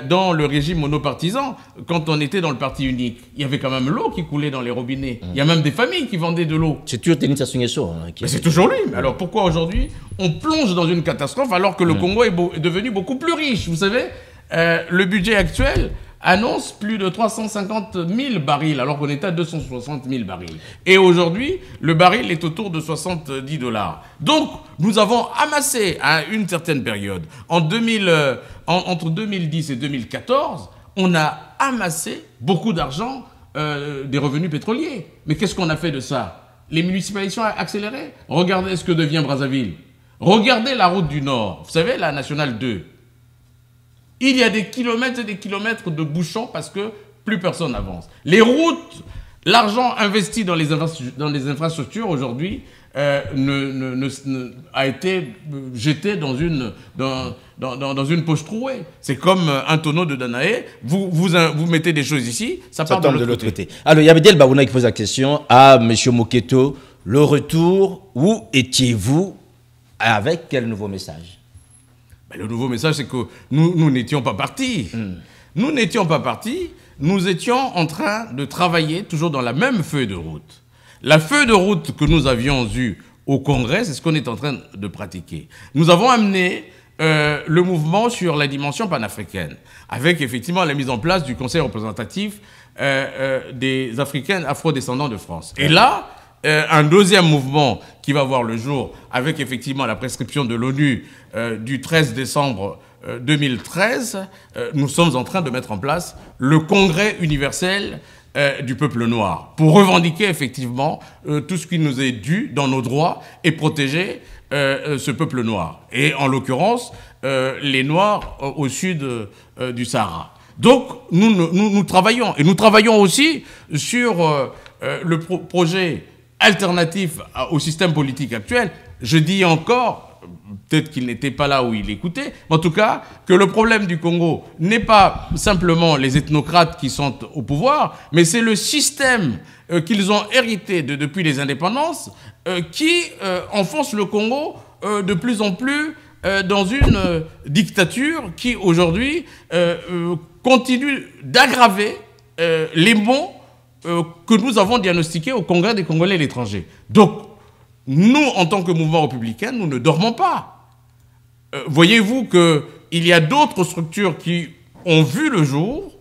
dans le régime monopartisan, quand on était dans le parti unique, il y avait quand même l'eau qui coulait dans les robinets. Il y a même des familles qui vendaient de l'eau. C'est toujours Denis Sassou Nguesso. C'est toujours lui. Mais alors pourquoi aujourd'hui on plonge dans une catastrophe alors que le Congo est devenu beaucoup plus riche? Vous savez, le budget actuel annonce plus de 350 000 barils, alors qu'on était à 260 000 barils. Et aujourd'hui, le baril est autour de 70 $. Donc, nous avons amassé à une certaine période, entre 2010 et 2014, on a amassé beaucoup d'argent des revenus pétroliers. Mais qu'est-ce qu'on a fait de ça? Les municipalités ont accéléré. Regardez ce que devient Brazzaville. Regardez la route du Nord. Vous savez, la Nationale 2. Il y a des kilomètres et des kilomètres de bouchons parce que plus personne n'avance. Les routes, l'argent investi dans les infrastructures aujourd'hui a été jeté dans une poche trouée. C'est comme un tonneau de Danaé. Vous mettez des choses ici, ça part de l'autre côté. Alors, il y a Abdel Babouna qui pose la question à M. Moketo. Le retour, où étiez-vous? Avec quel nouveau message? Le nouveau message, c'est que nous n'étions pas partis. Nous n'étions pas partis. Nous étions en train de travailler toujours dans la même feuille de route. La feuille de route que nous avions eue au Congrès, c'est ce qu'on est en train de pratiquer. Nous avons amené le mouvement sur la dimension panafricaine, avec effectivement la mise en place du Conseil représentatif des Africains afro-descendants de France. Et là, un deuxième mouvement qui va voir le jour avec effectivement la prescription de l'ONU du 13 décembre 2013, nous sommes en train de mettre en place le Congrès universel du peuple noir, pour revendiquer effectivement tout ce qui nous est dû dans nos droits et protéger ce peuple noir. Et en l'occurrence, les Noirs au sud du Sahara. Donc nous travaillons. Et nous travaillons aussi sur le projet alternatif au système politique actuel. Je dis encore, peut-être qu'il n'était pas là où il écoutait, mais en tout cas, que le problème du Congo n'est pas simplement les ethnocrates qui sont au pouvoir, mais c'est le système qu'ils ont hérité depuis les indépendances qui enfonce le Congo de plus en plus dans une dictature qui, aujourd'hui, continue d'aggraver les maux que nous avons diagnostiqués au Congrès des Congolais et l'étranger. Donc, nous, en tant que mouvement républicain, nous ne dormons pas. Voyez-vous qu'il y a d'autres structures qui ont vu le jour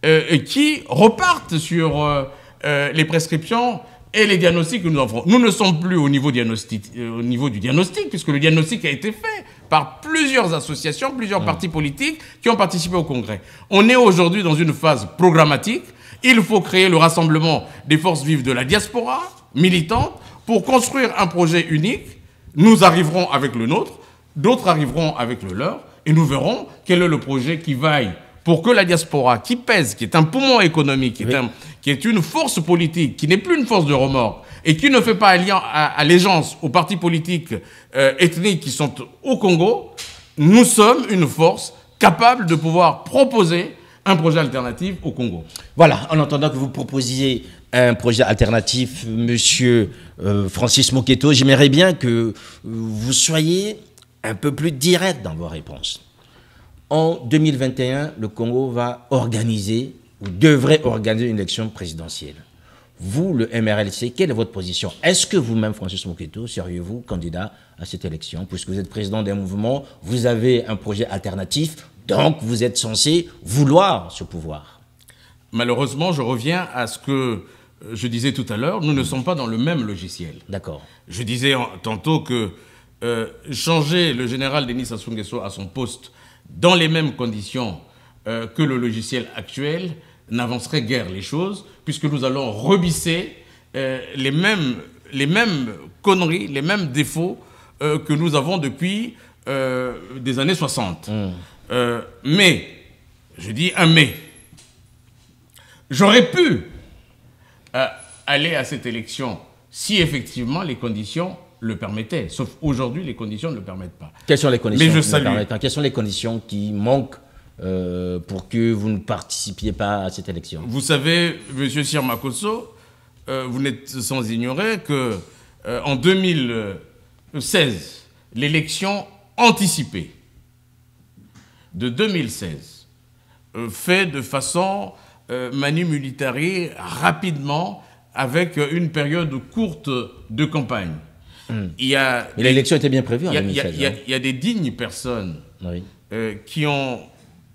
et qui repartent sur les prescriptions et les diagnostics que nous avons. Nous ne sommes plus au niveau du diagnostic, puisque le diagnostic a été fait par plusieurs associations, plusieurs partis politiques qui ont participé au Congrès. On est aujourd'hui dans une phase programmatique. Il faut créer le rassemblement des forces vives de la diaspora militante pour construire un projet unique. Nous arriverons avec le nôtre, d'autres arriveront avec le leur, et nous verrons quel est le projet qui vaille pour que la diaspora, qui pèse, qui est un poumon économique, qui est une force politique, qui n'est plus une force de remords, et qui ne fait pas allégeance aux partis politiques ethniques qui sont au Congo, nous sommes une force capable de pouvoir proposer un projet alternatif au Congo. Voilà, en entendant que vous proposiez un projet alternatif, monsieur Francis Moketo, j'aimerais bien que vous soyez un peu plus direct dans vos réponses. En 2021, le Congo va organiser, ou devrait organiser une élection présidentielle. Vous, le MRLC, quelle est votre position? Est-ce que vous-même, Francis Moketo, seriez-vous candidat à cette élection? Puisque vous êtes président d'un mouvement, vous avez un projet alternatif, donc vous êtes censé vouloir ce pouvoir. Malheureusement, je reviens à ce que je disais tout à l'heure, nous ne sommes pas dans le même logiciel. D'accord. Je disais tantôt que changer le général Denis Sassou Nguesso à son poste dans les mêmes conditions que le logiciel actuel n'avancerait guère les choses, puisque nous allons rebisser les mêmes conneries, les mêmes défauts que nous avons depuis des années 60. Mais, je dis un mais, j'aurais pu aller à cette élection si effectivement les conditions le permettaient. Sauf aujourd'hui, les conditions ne le permettent pas. Quelles sont les conditions qui le permettent? Quelles sont les conditions qui manquent pour que vous ne participiez pas à cette élection? Vous savez, M. Sirmakosso, vous n'êtes sans ignorer que en 2016, l'élection anticipée de 2016 fait de façon manu militari rapidement avec une période courte de campagne. Mais l'élection était bien prévue en 2016. Il y a des dignes personnes qui ont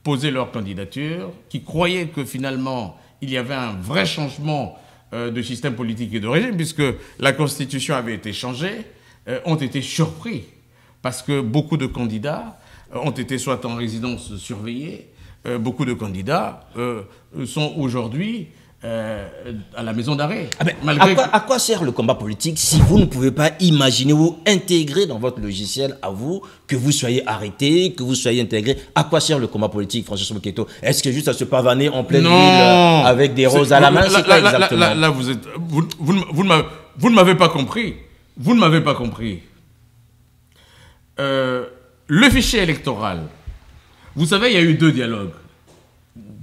posé leur candidature, qui croyaient que finalement il y avait un vrai changement de système politique et de régime, puisque la Constitution avait été changée, ont été surpris parce que beaucoup de candidats ont été soit en résidence surveillée, beaucoup de candidats sont aujourd'hui à la maison d'arrêt. À quoi sert le combat politique si vous ne pouvez pas imaginer ou intégrer dans votre logiciel à vous que vous soyez arrêté, que vous soyez intégré? À quoi sert le combat politique, Francis Moketo? Est-ce que juste à se pavaner en pleine ville avec des roses à la main? C'est quoi exactement? Là, vous ne m'avez pas compris. Vous ne m'avez pas compris. Le fichier électoral, vous savez, il y a eu deux dialogues.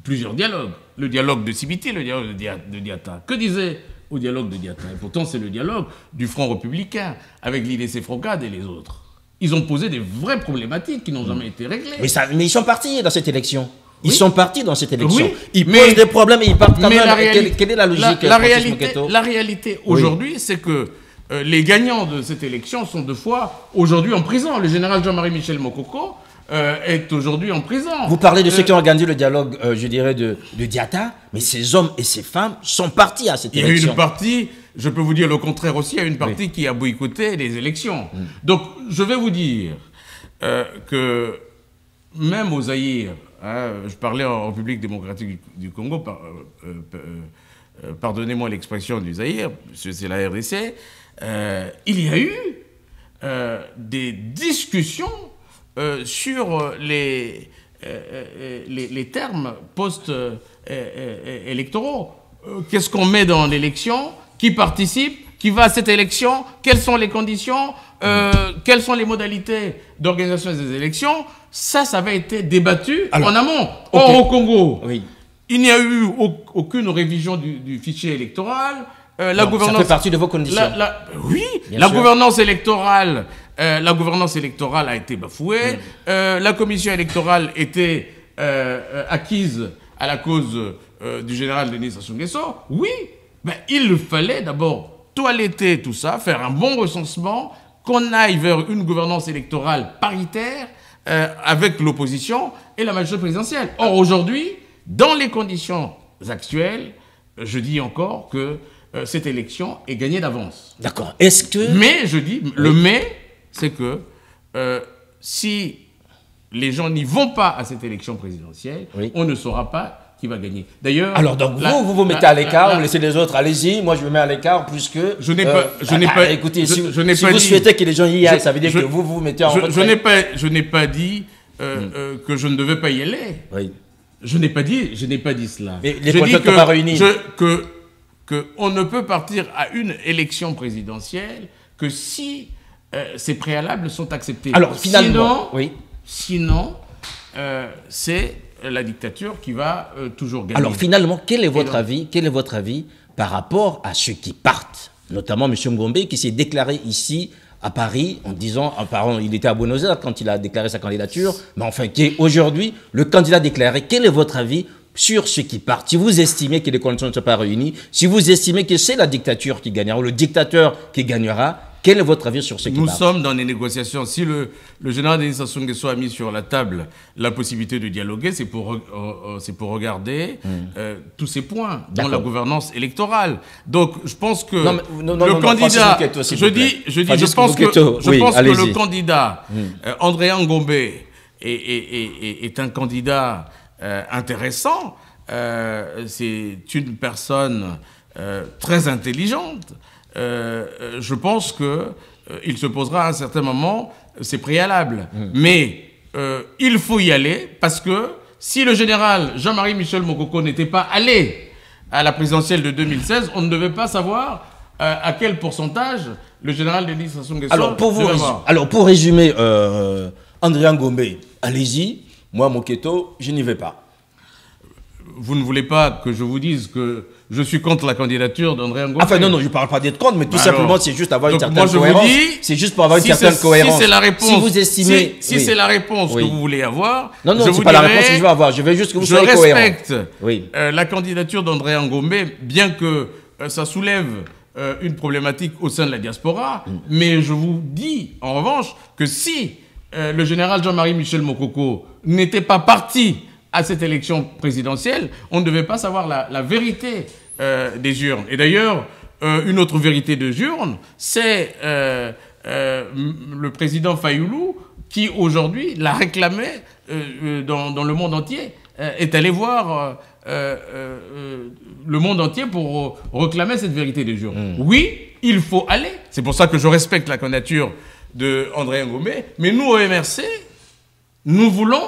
Plusieurs dialogues. Le dialogue de Sibiti, le dialogue de Diatta. Que disait au dialogue de Diatta? Et pourtant, c'est le dialogue du Front républicain avec l'IDC Frocade et les autres. Ils ont posé des vraies problématiques qui n'ont jamais été réglées. Mais ils sont partis dans cette élection. Ils sont partis dans cette élection. Ils posent des problèmes et ils partent quand même. Quelle est la logique? La réalité aujourd'hui, c'est que les gagnants de cette élection sont deux fois aujourd'hui en prison. Le général Jean-Marie Michel Mokoko est aujourd'hui en prison. Vous parlez de ceux qui ont organisé le dialogue, je dirais, de Diatta, mais ces hommes et ces femmes sont partis à cette élection. Il y a une partie, je peux vous dire le contraire aussi, il y a une partie qui a boycotté les élections. Donc, je vais vous dire que même au Zaïre, je parlais en République démocratique du Congo pardonnez-moi l'expression du Zaïre, c'est la RDC, il y a eu des discussions sur les termes post-électoraux. Qu'est-ce qu'on met dans l'élection? Qui participe? Qui va à cette élection? Quelles sont les conditions? Quelles sont les modalités d'organisation des élections? Ça avait été débattu en amont. Or, au Congo, il n'y a eu aucune révision du fichier électoral. La gouvernance, ça fait partie de vos conditions. Oui, la gouvernance électorale a été bafouée. La commission électorale était acquise à la cause du général Denis Sassou Nguesso. Oui, il fallait d'abord toiletter tout ça, faire un bon recensement, qu'on aille vers une gouvernance électorale paritaire avec l'opposition et la majorité présidentielle. Or, aujourd'hui, dans les conditions actuelles, je dis encore que cette élection est gagnée d'avance. D'accord. Est-ce que... Mais, je dis, le mais, c'est que si les gens n'y vont pas à cette élection présidentielle, on ne saura pas qui va gagner. D'ailleurs... Alors, donc, vous mettez à l'écart, vous laissez les autres, allez-y, moi je me mets à l'écart, puisque... Je n'ai pas... Écoutez, si vous souhaitez que les gens y aillent, ça veut dire que vous mettez en retrait. Je n'ai pas dit que je ne devais pas y aller. Oui. Je n'ai pas dit cela. Mais les projets ne sont pas réunis. On ne peut partir à une élection présidentielle que si ces préalables sont acceptés. Alors, finalement... Sinon, c'est la dictature qui va toujours gagner. Alors, finalement, quel est votre avis par rapport à ceux qui partent, notamment M. Ngombe, qui s'est déclaré ici à Paris en disant, apparemment, il était à Buenos Aires quand il a déclaré sa candidature, mais enfin, qui est aujourd'hui le candidat déclaré. Quel est votre avis sur ceux qui partent? Si vous estimez que les conditions ne sont pas réunies, si vous estimez que c'est la dictature qui gagnera, ou le dictateur qui gagnera, quel est votre avis sur ceux qui partent? Nous sommes dans des négociations. Si le général Denis Sassou Nguesso a mis sur la table la possibilité de dialoguer, c'est pour regarder tous ces points dans la gouvernance électorale. Donc, je pense que le candidat... Je pense que le candidat André Ngombe est un candidat intéressant. C'est une personne très intelligente. Je pense qu'il se posera à un certain moment ses préalables. Mais il faut y aller parce que si le général Jean-Marie Michel Mokoko n'était pas allé à la présidentielle de 2016, on ne devait pas savoir à quel pourcentage le général Denis Sassou Nguesso devait avoir. Alors pour résumer, André Ngombe, allez-y, moi Moketo, je n'y vais pas. Vous ne voulez pas que je vous dise que je suis contre la candidature d'André Ngombe? Enfin non, je ne parle pas d'être contre, mais tout simplement c'est juste avoir une certaine cohérence. C'est juste pour avoir une certaine cohérence. Si c'est la réponse, si vous estimez, c'est la réponse que vous voulez avoir, non, c'est pas la réponse que je veux avoir. Je veux juste que vous soyez cohérent. Je respecte la candidature d'André Ngombe, bien que ça soulève une problématique au sein de la diaspora, mais je vous dis en revanche que si le général Jean-Marie Michel Mokoko n'était pas parti à cette élection présidentielle, on ne devait pas savoir la vérité des urnes. Et d'ailleurs, une autre vérité des urnes, c'est le président Fayoulou qui, aujourd'hui, l'a réclamé dans le monde entier, est allé voir le monde entier pour réclamer cette vérité des urnes. Oui, il faut aller. C'est pour ça que je respecte la candidature d'André Ngombe. Mais nous, au MRC, nous voulons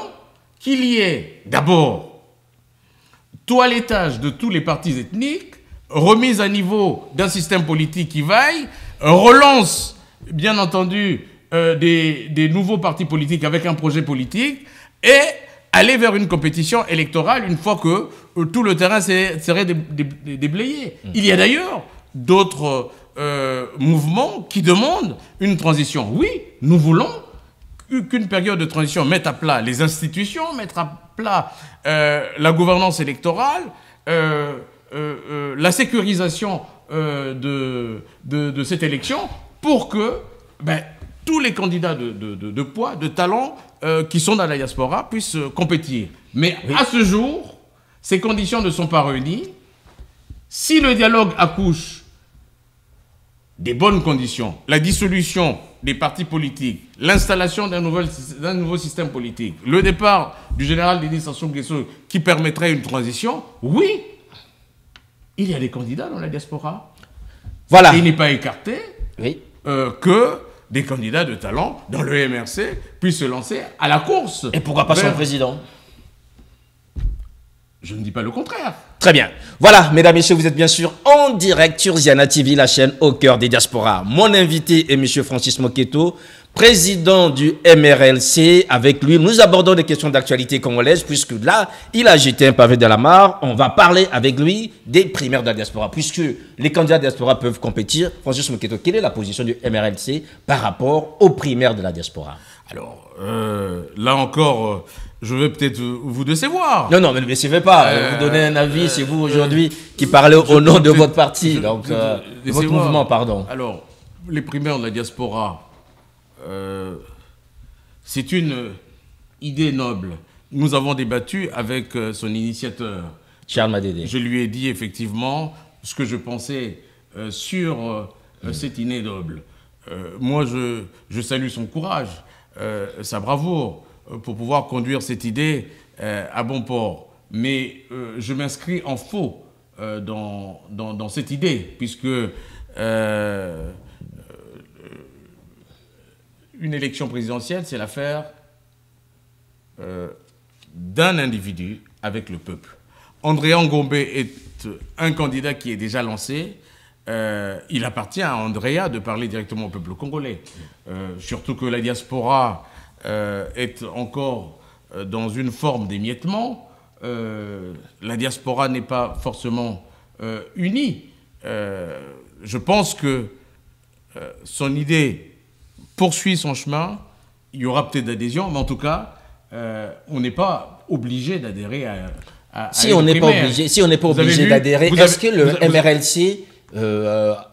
qu'il y ait d'abord toilettage de tous les partis ethniques, remise à niveau d'un système politique qui vaille, relance, bien entendu, des nouveaux partis politiques avec un projet politique, et aller vers une compétition électorale une fois que tout le terrain serait déblayé. Il y a d'ailleurs d'autres mouvements qui demandent une transition. Oui, nous voulons qu'une période de transition mette à plat les institutions, mette à plat la gouvernance électorale, la sécurisation de cette élection pour que tous les candidats de poids, de talent qui sont dans la diaspora puissent compétir. Mais à ce jour, ces conditions ne sont pas réunies. Si le dialogue accouche des bonnes conditions, la dissolution des partis politiques, l'installation d'un nouveau système politique, le départ du général Denis Sassou Nguesso qui permettrait une transition, oui, il y a des candidats dans la diaspora. Voilà. Et il n'est pas écarté oui. Que des candidats de talent dans le MRC puissent se lancer à la course. Et pourquoi pas son président? Je ne dis pas le contraire. Très bien. Voilà, mesdames et messieurs, vous êtes bien sûr en direct sur Ziana TV, la chaîne au cœur des diasporas. Mon invité est M. Francis Moketo, président du MRLC. Avec lui, nous abordons des questions d'actualité congolaise, puisque là, il a jeté un pavé dans la mare. On va parler avec lui des primaires de la diaspora, puisque les candidats de la diaspora peuvent compétir. Francis Moketo, quelle est la position du MRLC par rapport aux primaires de la diaspora? Alors, là encore, je vais peut-être vous décevoir. Non, mais ne me décevez pas. Vous donnez un avis, c'est vous aujourd'hui qui parlez au nom de votre parti, donc votre mouvement, pardon. Alors, les primaires de la diaspora, c'est une idée noble. Nous avons débattu avec son initiateur. Charles Madédé. Je lui ai dit effectivement ce que je pensais sur cette idée noble. Moi, je salue son courage, sa bravoure, pour pouvoir conduire cette idée à bon port. Mais je m'inscris en faux dans cette idée, puisque une élection présidentielle, c'est l'affaire d'un individu avec le peuple. André Ngombe est un candidat qui est déjà lancé. Il appartient à Andrea de parler directement au peuple congolais. Surtout que la diaspora est encore dans une forme d'émiettement. La diaspora n'est pas forcément unie. Je pense que son idée poursuit son chemin. Il y aura peut-être d'adhésion, mais en tout cas, on n'est pas obligé d'adhérer à si on n'est pas obligé d'adhérer, est-ce que le MRLC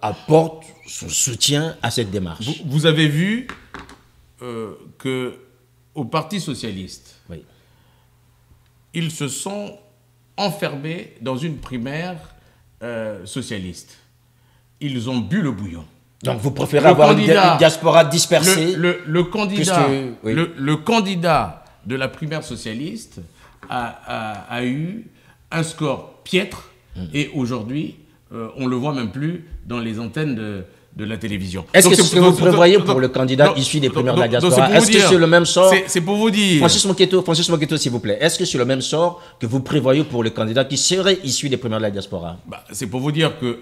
apporte son soutien à cette démarche? Vous avez vu qu'au Parti socialiste, oui, ils se sont enfermés dans une primaire socialiste. Ils ont bu le bouillon. Donc vous préférez avoir une diaspora dispersée? Le candidat de la primaire socialiste a eu un score piètre et aujourd'hui, on ne le voit même plus dans les antennes de la télévision. Est-ce que ce que vous prévoyez pour le candidat issu des primaires de la diaspora, est-ce que c'est le même sort? C'est pour vous dire. Francis Moketo, s'il vous plaît, est-ce que c'est le même sort que vous prévoyez pour le candidat qui serait issu des primaires de la diaspora? C'est pour vous dire que,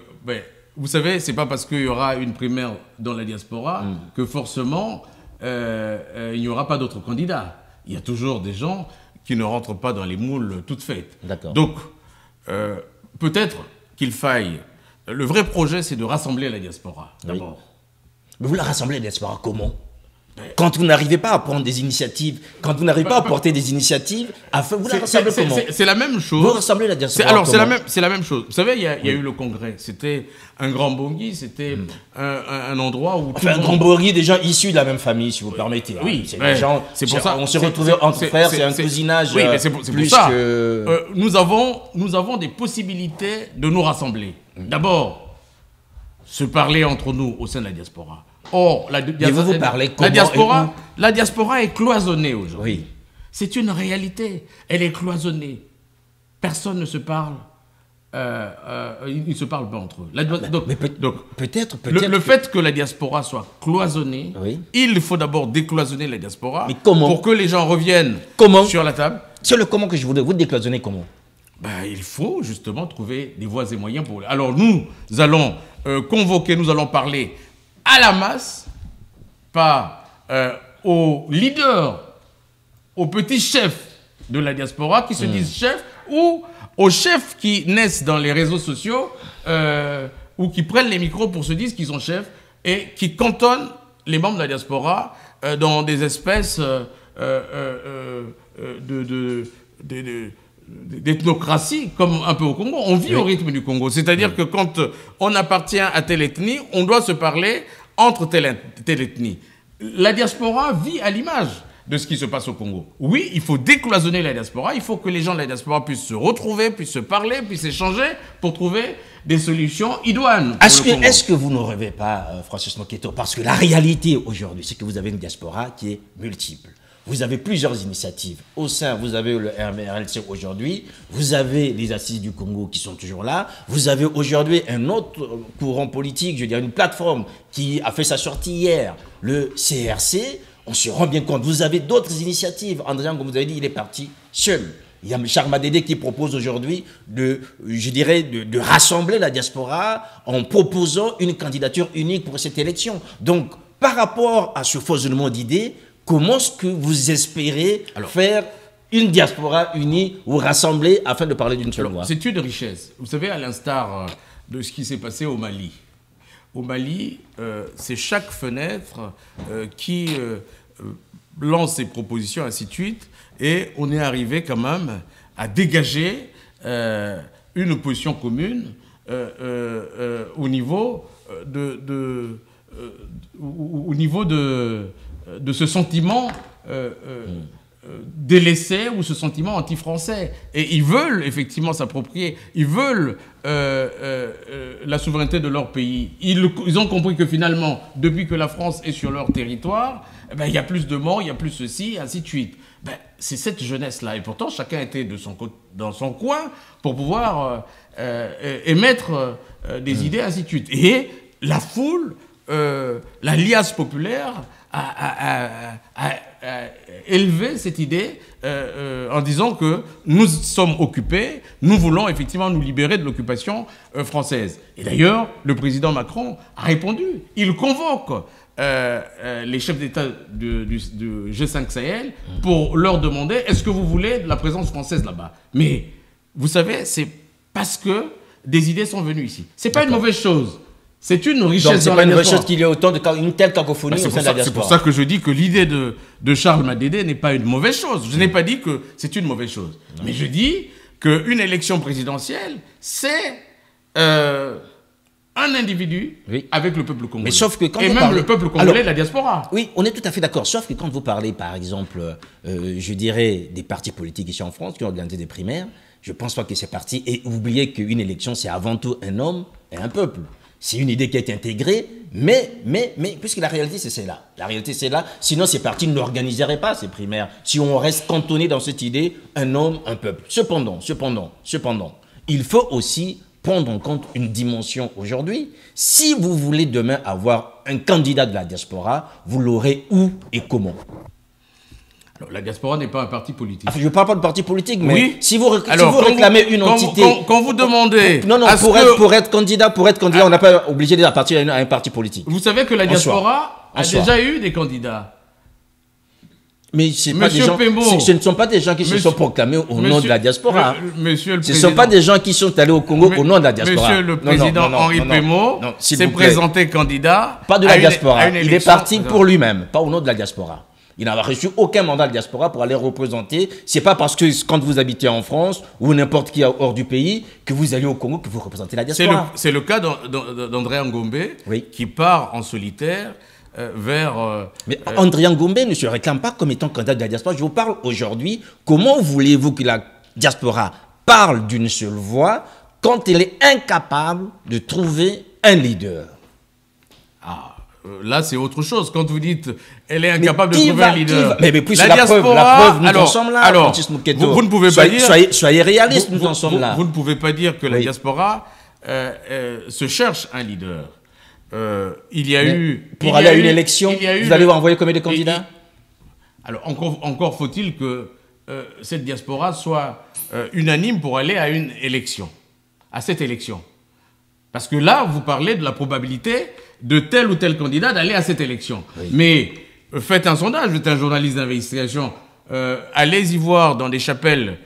vous savez, c'est pas parce qu'il y aura une primaire dans la diaspora que forcément il n'y aura pas d'autres candidats. Il y a toujours des gens qui ne rentrent pas dans les moules toutes faites. D'accord. Donc, peut-être qu'il faille... Le vrai projet, c'est de rassembler la diaspora, d'abord. Oui. Mais vous la rassemblez, la diaspora, comment? Quand vous n'arrivez pas à prendre des initiatives, quand vous n'arrivez pas à porter des initiatives, vous la rassemblez comment? C'est la même chose. Vous rassemblez la diaspora alors, c'est la même chose. Vous savez, il y a eu le congrès. C'était un grand bongui, c'était un endroit où... un grand bongui, des gens issus de la même famille, si vous permettez. Oui, c'est pour ça. On s'est retrouvés entre frères, c'est un cousinage. Oui, mais c'est pour ça. Nous avons des possibilités de nous rassembler. D'abord, se parler entre nous au sein de la diaspora. Or, la diaspora est cloisonnée aujourd'hui. Oui. C'est une réalité. Elle est cloisonnée. Personne ne se parle. Ils ne se parlent pas entre eux. Le fait que la diaspora soit cloisonnée, oui, il faut d'abord décloisonner la diaspora. Mais comment? Pour que les gens reviennent sur la table. C'est le comment que je voudrais. Vous décloisonner comment? Il faut justement trouver des voies et moyens pour... Alors nous allons convoquer, nous allons parler à la masse, pas aux leaders, aux petits chefs de la diaspora qui se disent chefs, ou aux chefs qui naissent dans les réseaux sociaux ou qui prennent les micros pour se dire qu'ils sont chefs et qui cantonnent les membres de la diaspora dans des espèces d'ethnocratie, comme un peu au Congo. On vit au rythme du Congo. C'est-à-dire que quand on appartient à telle ethnie, on doit se parler entre telle ethnie. La diaspora vit à l'image de ce qui se passe au Congo. Oui, il faut décloisonner la diaspora, il faut que les gens de la diaspora puissent se retrouver, puissent se parler, puissent échanger pour trouver des solutions idoines. Est-ce que vous ne rêvez pas, Francis Moketo, parce que la réalité aujourd'hui, c'est que vous avez une diaspora qui est multiple. vous avez plusieurs initiatives. Au sein, vous avez le RLC aujourd'hui, vous avez les Assises du Congo qui sont toujours là, vous avez aujourd'hui un autre courant politique, je veux dire une plateforme qui a fait sa sortie hier, le CRC. On se rend bien compte, vous avez d'autres initiatives. André, comme vous avez dit, il est parti seul. Il y a Charles Madédé qui propose aujourd'hui de rassembler la diaspora en proposant une candidature unique pour cette élection. Donc, par rapport à ce foisonnement d'idées, comment est-ce que vous espérez faire une diaspora unie ou rassembler afin de parler d'une seule voix? C'est une richesse. Vous savez, à l'instar de ce qui s'est passé au Mali. Au Mali, c'est chaque fenêtre qui lance ses propositions, ainsi de suite. Et on est arrivé quand même à dégager une position commune au niveau de ce sentiment délaissé ou ce sentiment anti-français. Et ils veulent effectivement s'approprier, ils veulent la souveraineté de leur pays. Ils ont compris que finalement, depuis que la France est sur leur territoire, il y a plus de morts, il y a plus ceci, ainsi de suite. C'est cette jeunesse-là. Et pourtant, chacun était dans son coin pour pouvoir émettre des idées, ainsi de suite. Et la foule, la liasse populaire a élevé cette idée en disant que nous sommes occupés, nous voulons effectivement nous libérer de l'occupation française. Et d'ailleurs, le président Macron a répondu. Il convoque les chefs d'État du G5 Sahel pour leur demander est-ce que vous voulez de la présence française là-bas. Mais vous savez, c'est parce que des idées sont venues ici. C'est pas une mauvaise chose. C'est une richesse. Donc c'est pas une mauvaise chose qu'il y ait autant une telle cacophonie au sein de la diaspora. C'est pour ça que je dis que l'idée de Charles Madédé n'est pas une mauvaise chose. Je n'ai pas dit que c'est une mauvaise chose. Non. Mais je dis qu'une élection présidentielle, c'est un individu avec le peuple congolais. Mais sauf que quand et vous même parlez... le peuple congolais, la diaspora. Oui, on est tout à fait d'accord. Sauf que quand vous parlez, par exemple, je dirais, des partis politiques ici en France qui ont organisé des primaires, je ne pense pas que ces partis aient oublié qu'une élection, c'est avant tout un homme et un peuple. C'est une idée qui a été intégrée, mais, puisque la réalité, c'est celle-là. La réalité, c'est là. Sinon, ces partis n'organiseraient pas ces primaires. Si on reste cantonné dans cette idée, un homme, un peuple. Cependant, il faut aussi prendre en compte une dimension aujourd'hui. Si vous voulez demain avoir un candidat de la diaspora, vous l'aurez où et comment? La diaspora n'est pas un parti politique. Enfin, je ne parle pas de parti politique, mais si vous réclamez une entité... Quand vous demandez... Non, pour être candidat, on n'a pas obligé d'appartenir à un parti politique. Vous savez que la diaspora a déjà eu des candidats. Mais ce ne sont pas des gens qui se sont proclamés au nom de la diaspora. Ce ne sont pas des gens qui sont allés au Congo au nom de la diaspora. Monsieur le président Henri Pémo s'est présenté candidat. Pas de la diaspora. Il est parti pour lui-même, pas au nom de la diaspora. Il n'a reçu aucun mandat de diaspora pour aller représenter. C'est pas parce que quand vous habitez en France ou n'importe qui hors du pays que vous allez au Congo que vous représentez la diaspora. C'est le cas d'André Ngombe qui part en solitaire vers... Mais André Ngombe ne se réclame pas comme étant candidat de la diaspora. Je vous parle aujourd'hui. Comment voulez-vous que la diaspora parle d'une seule voix quand elle est incapable de trouver un leader? Là, c'est autre chose. Quand vous dites elle est incapable de trouver un leader. Mais plus la preuve, nous en sommes là. Alors, vous ne pouvez pas dire... Soyez réaliste, nous en sommes là. Vous ne pouvez pas dire que la diaspora se cherche un leader. Il y a eu... Pour aller à une élection, vous allez envoyer combien de candidats? Alors, encore faut-il que cette diaspora soit unanime pour aller à une élection. À cette élection. Parce que là, vous parlez de la probabilité de tel ou tel candidat d'aller à cette élection. Oui. Mais faites un sondage, vous êtes un journaliste d'investigation, allez y voir dans des chapelles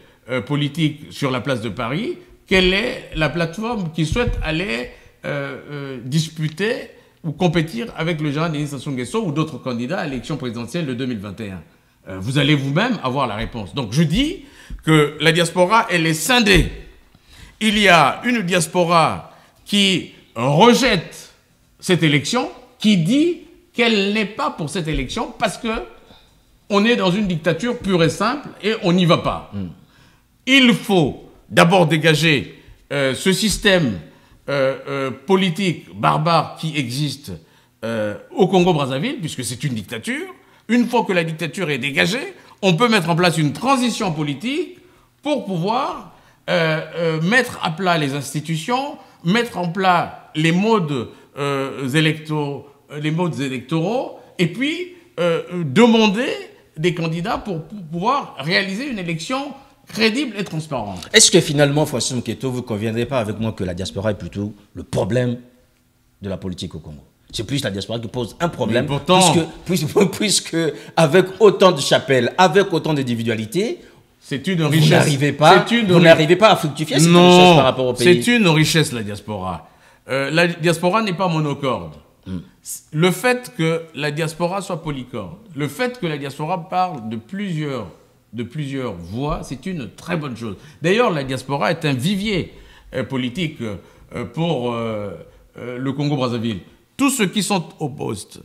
politiques sur la place de Paris, quelle est la plateforme qui souhaite aller disputer ou compétir avec le général Denis Sassou Nguesso ou d'autres candidats à l'élection présidentielle de 2021. Vous allez vous-même avoir la réponse. Donc je dis que la diaspora, elle est scindée. Il y a une diaspora qui rejette cette élection, qui dit qu'elle n'est pas pour cette élection parce que on est dans une dictature pure et simple et on n'y va pas. Il faut d'abord dégager ce système politique barbare qui existe au Congo-Brazzaville, puisque c'est une dictature, Une fois que la dictature est dégagée, on peut mettre en place une transition politique pour pouvoir mettre à plat les institutions, mettre en plat les modes électoraux, et puis demander des candidats pour pouvoir réaliser une élection crédible et transparente. Est-ce que finalement, Francis Mouketo, vous ne conviendrez pas avec moi que la diaspora est plutôt le problème de la politique au Congo? C'est plus la diaspora qui pose un problème, pourtant, puisque avec autant de chapelles, avec autant d'individualités, c'est une richesse. Vous n'arrivez pas à fructifier cette richesse par rapport au pays. C'est une richesse, la diaspora. La diaspora n'est pas monocorde. Le fait que la diaspora soit polycorde, le fait que la diaspora parle de plusieurs voix, c'est une très bonne chose. D'ailleurs, la diaspora est un vivier politique pour le Congo-Brazzaville. Tous ceux qui sont au poste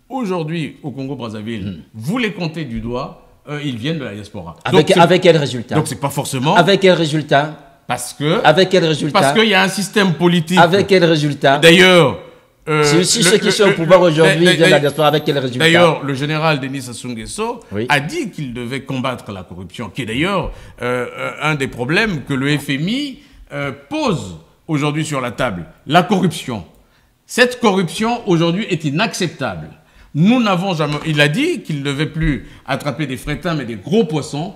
aujourd'hui au Congo-Brazzaville, vous les comptez du doigt, ils viennent de la diaspora. Avec quel résultat? Donc c'est pas forcément... Avec quel résultat? Avec quel résultat? Parce qu'il y a un système politique... Avec quel résultat? D'ailleurs... si ceux qui sont au pouvoir aujourd'hui viennent de la diaspora, avec quel résultat? D'ailleurs, le général Denis Sassou Nguesso a dit qu'il devait combattre la corruption, qui est d'ailleurs un des problèmes que le FMI pose aujourd'hui sur la table. La corruption. Cette corruption, aujourd'hui, est inacceptable. Nous n'avons jamais... Il a dit qu'il ne devait plus attraper des frétins, mais des gros poissons.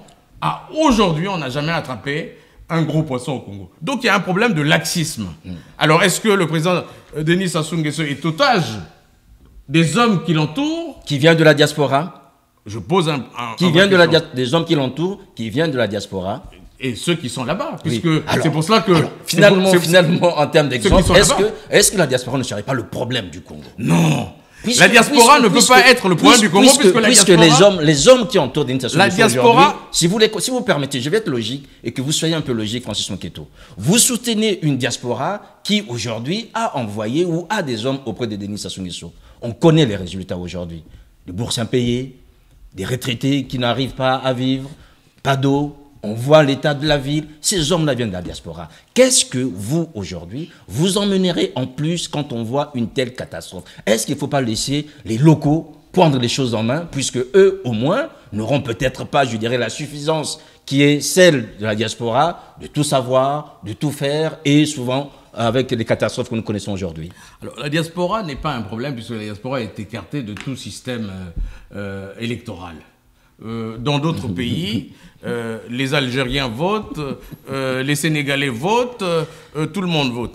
Aujourd'hui, on n'a jamais attrapé un gros poisson au Congo. Donc, il y a un problème de laxisme. Alors, est-ce que le président Denis Sassou Nguesso est otage des hommes qui l'entourent? Qui vient de la diaspora? Je pose des hommes qui l'entourent, qui viennent de la diaspora. Et ceux qui sont là-bas, puisque c'est pour cela que... Finalement, en termes d'exemple, est-ce que la diaspora ne serait pas le problème du Congo? Non. La diaspora ne peut pas être le problème du Congo, puisque les hommes qui entourent Denis Sassou Nguesso diaspora... Si vous permettez, je vais être logique, et que vous soyez un peu logique, Francis Mouketo. Vous soutenez une diaspora qui, aujourd'hui, a envoyé ou a des hommes auprès de Denis Sassou Nguesso. On connaît les résultats aujourd'hui. Des bourses impayées, des retraités qui n'arrivent pas à vivre, pas d'eau. On voit l'état de la ville. Ces hommes-là viennent de la diaspora. Qu'est-ce que vous, aujourd'hui, vous emmènerez en plus quand on voit une telle catastrophe? Est-ce qu'il ne faut pas laisser les locaux prendre les choses en main, puisque eux, au moins, n'auront peut-être pas, je dirais, la suffisance qui est celle de la diaspora, de tout savoir, de tout faire, et souvent avec les catastrophes que nous connaissons aujourd'hui? Alors, la diaspora n'est pas un problème, puisque la diaspora est écartée de tout système électoral. Dans d'autres pays, les Algériens votent, les Sénégalais votent, tout le monde vote.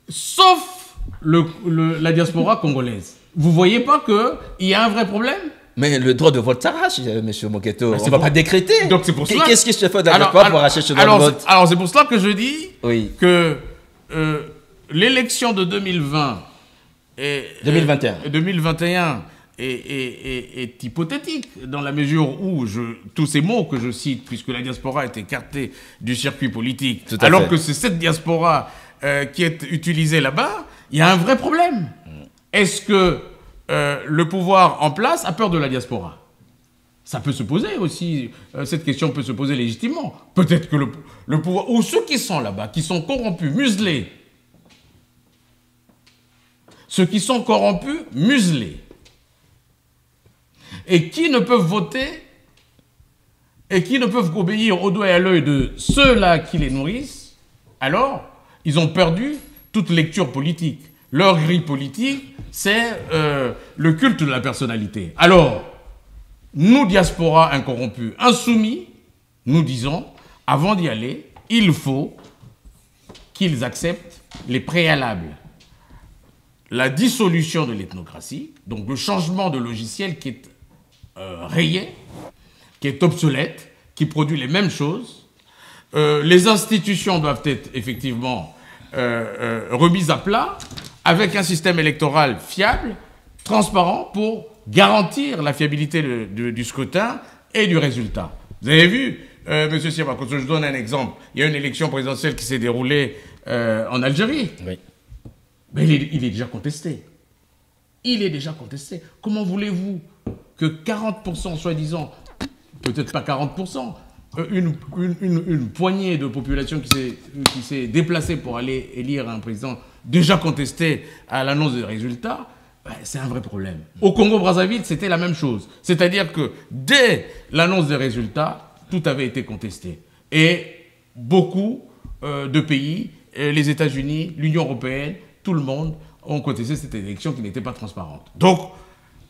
Sauf la diaspora congolaise. Vous ne voyez pas qu'il y a un vrai problème? Mais le droit de vote s'arrache, M. Mouketo. On ne va pas décréter. Donc c'est pour cela. Qu'est-ce qui se fait dans la diaspora pour arracher ce droit de vote? Alors c'est pour cela que je dis que l'élection de 2020 et 2021 est hypothétique, dans la mesure où tous ces mots que je cite, puisque la diaspora est écartée du circuit politique, alors que c'est cette diaspora qui est utilisée là-bas, il y a un vrai problème. Est-ce que le pouvoir en place a peur de la diaspora? Ça peut se poser aussi, cette question peut se poser légitimement. Peut-être que le pouvoir, ou ceux qui sont là-bas, qui sont corrompus, muselés, ceux qui sont corrompus, muselés, et qui ne peuvent voter, et qui ne peuvent obéir au doigt et à l'œil de ceux-là qui les nourrissent, alors ils ont perdu toute lecture politique. Leur grille politique, c'est le culte de la personnalité. Alors, nous, diaspora incorrompus, insoumis, nous disons, avant d'y aller, il faut qu'ils acceptent les préalables. La dissolution de l'ethnocratie, donc le changement de logiciel qui est rayé, qui est obsolète, qui produit les mêmes choses. Les institutions doivent être effectivement remises à plat, avec un système électoral fiable, transparent, pour garantir la fiabilité du scrutin et du résultat. Vous avez vu, M. Siaba, je donne un exemple. Il y a une élection présidentielle qui s'est déroulée en Algérie. Oui. Mais il est déjà contesté. Il est déjà contesté. Comment voulez-vous que 40%, soi-disant, peut-être pas 40%, une poignée de population qui s'est déplacée pour aller élire un président déjà contesté à l'annonce des résultats, c'est un vrai problème. Au Congo-Brazzaville, c'était la même chose. C'est-à-dire que dès l'annonce des résultats, tout avait été contesté. Et beaucoup de pays, les États-Unis, l'Union européenne, tout le monde ont contesté cette élection qui n'était pas transparente. Donc,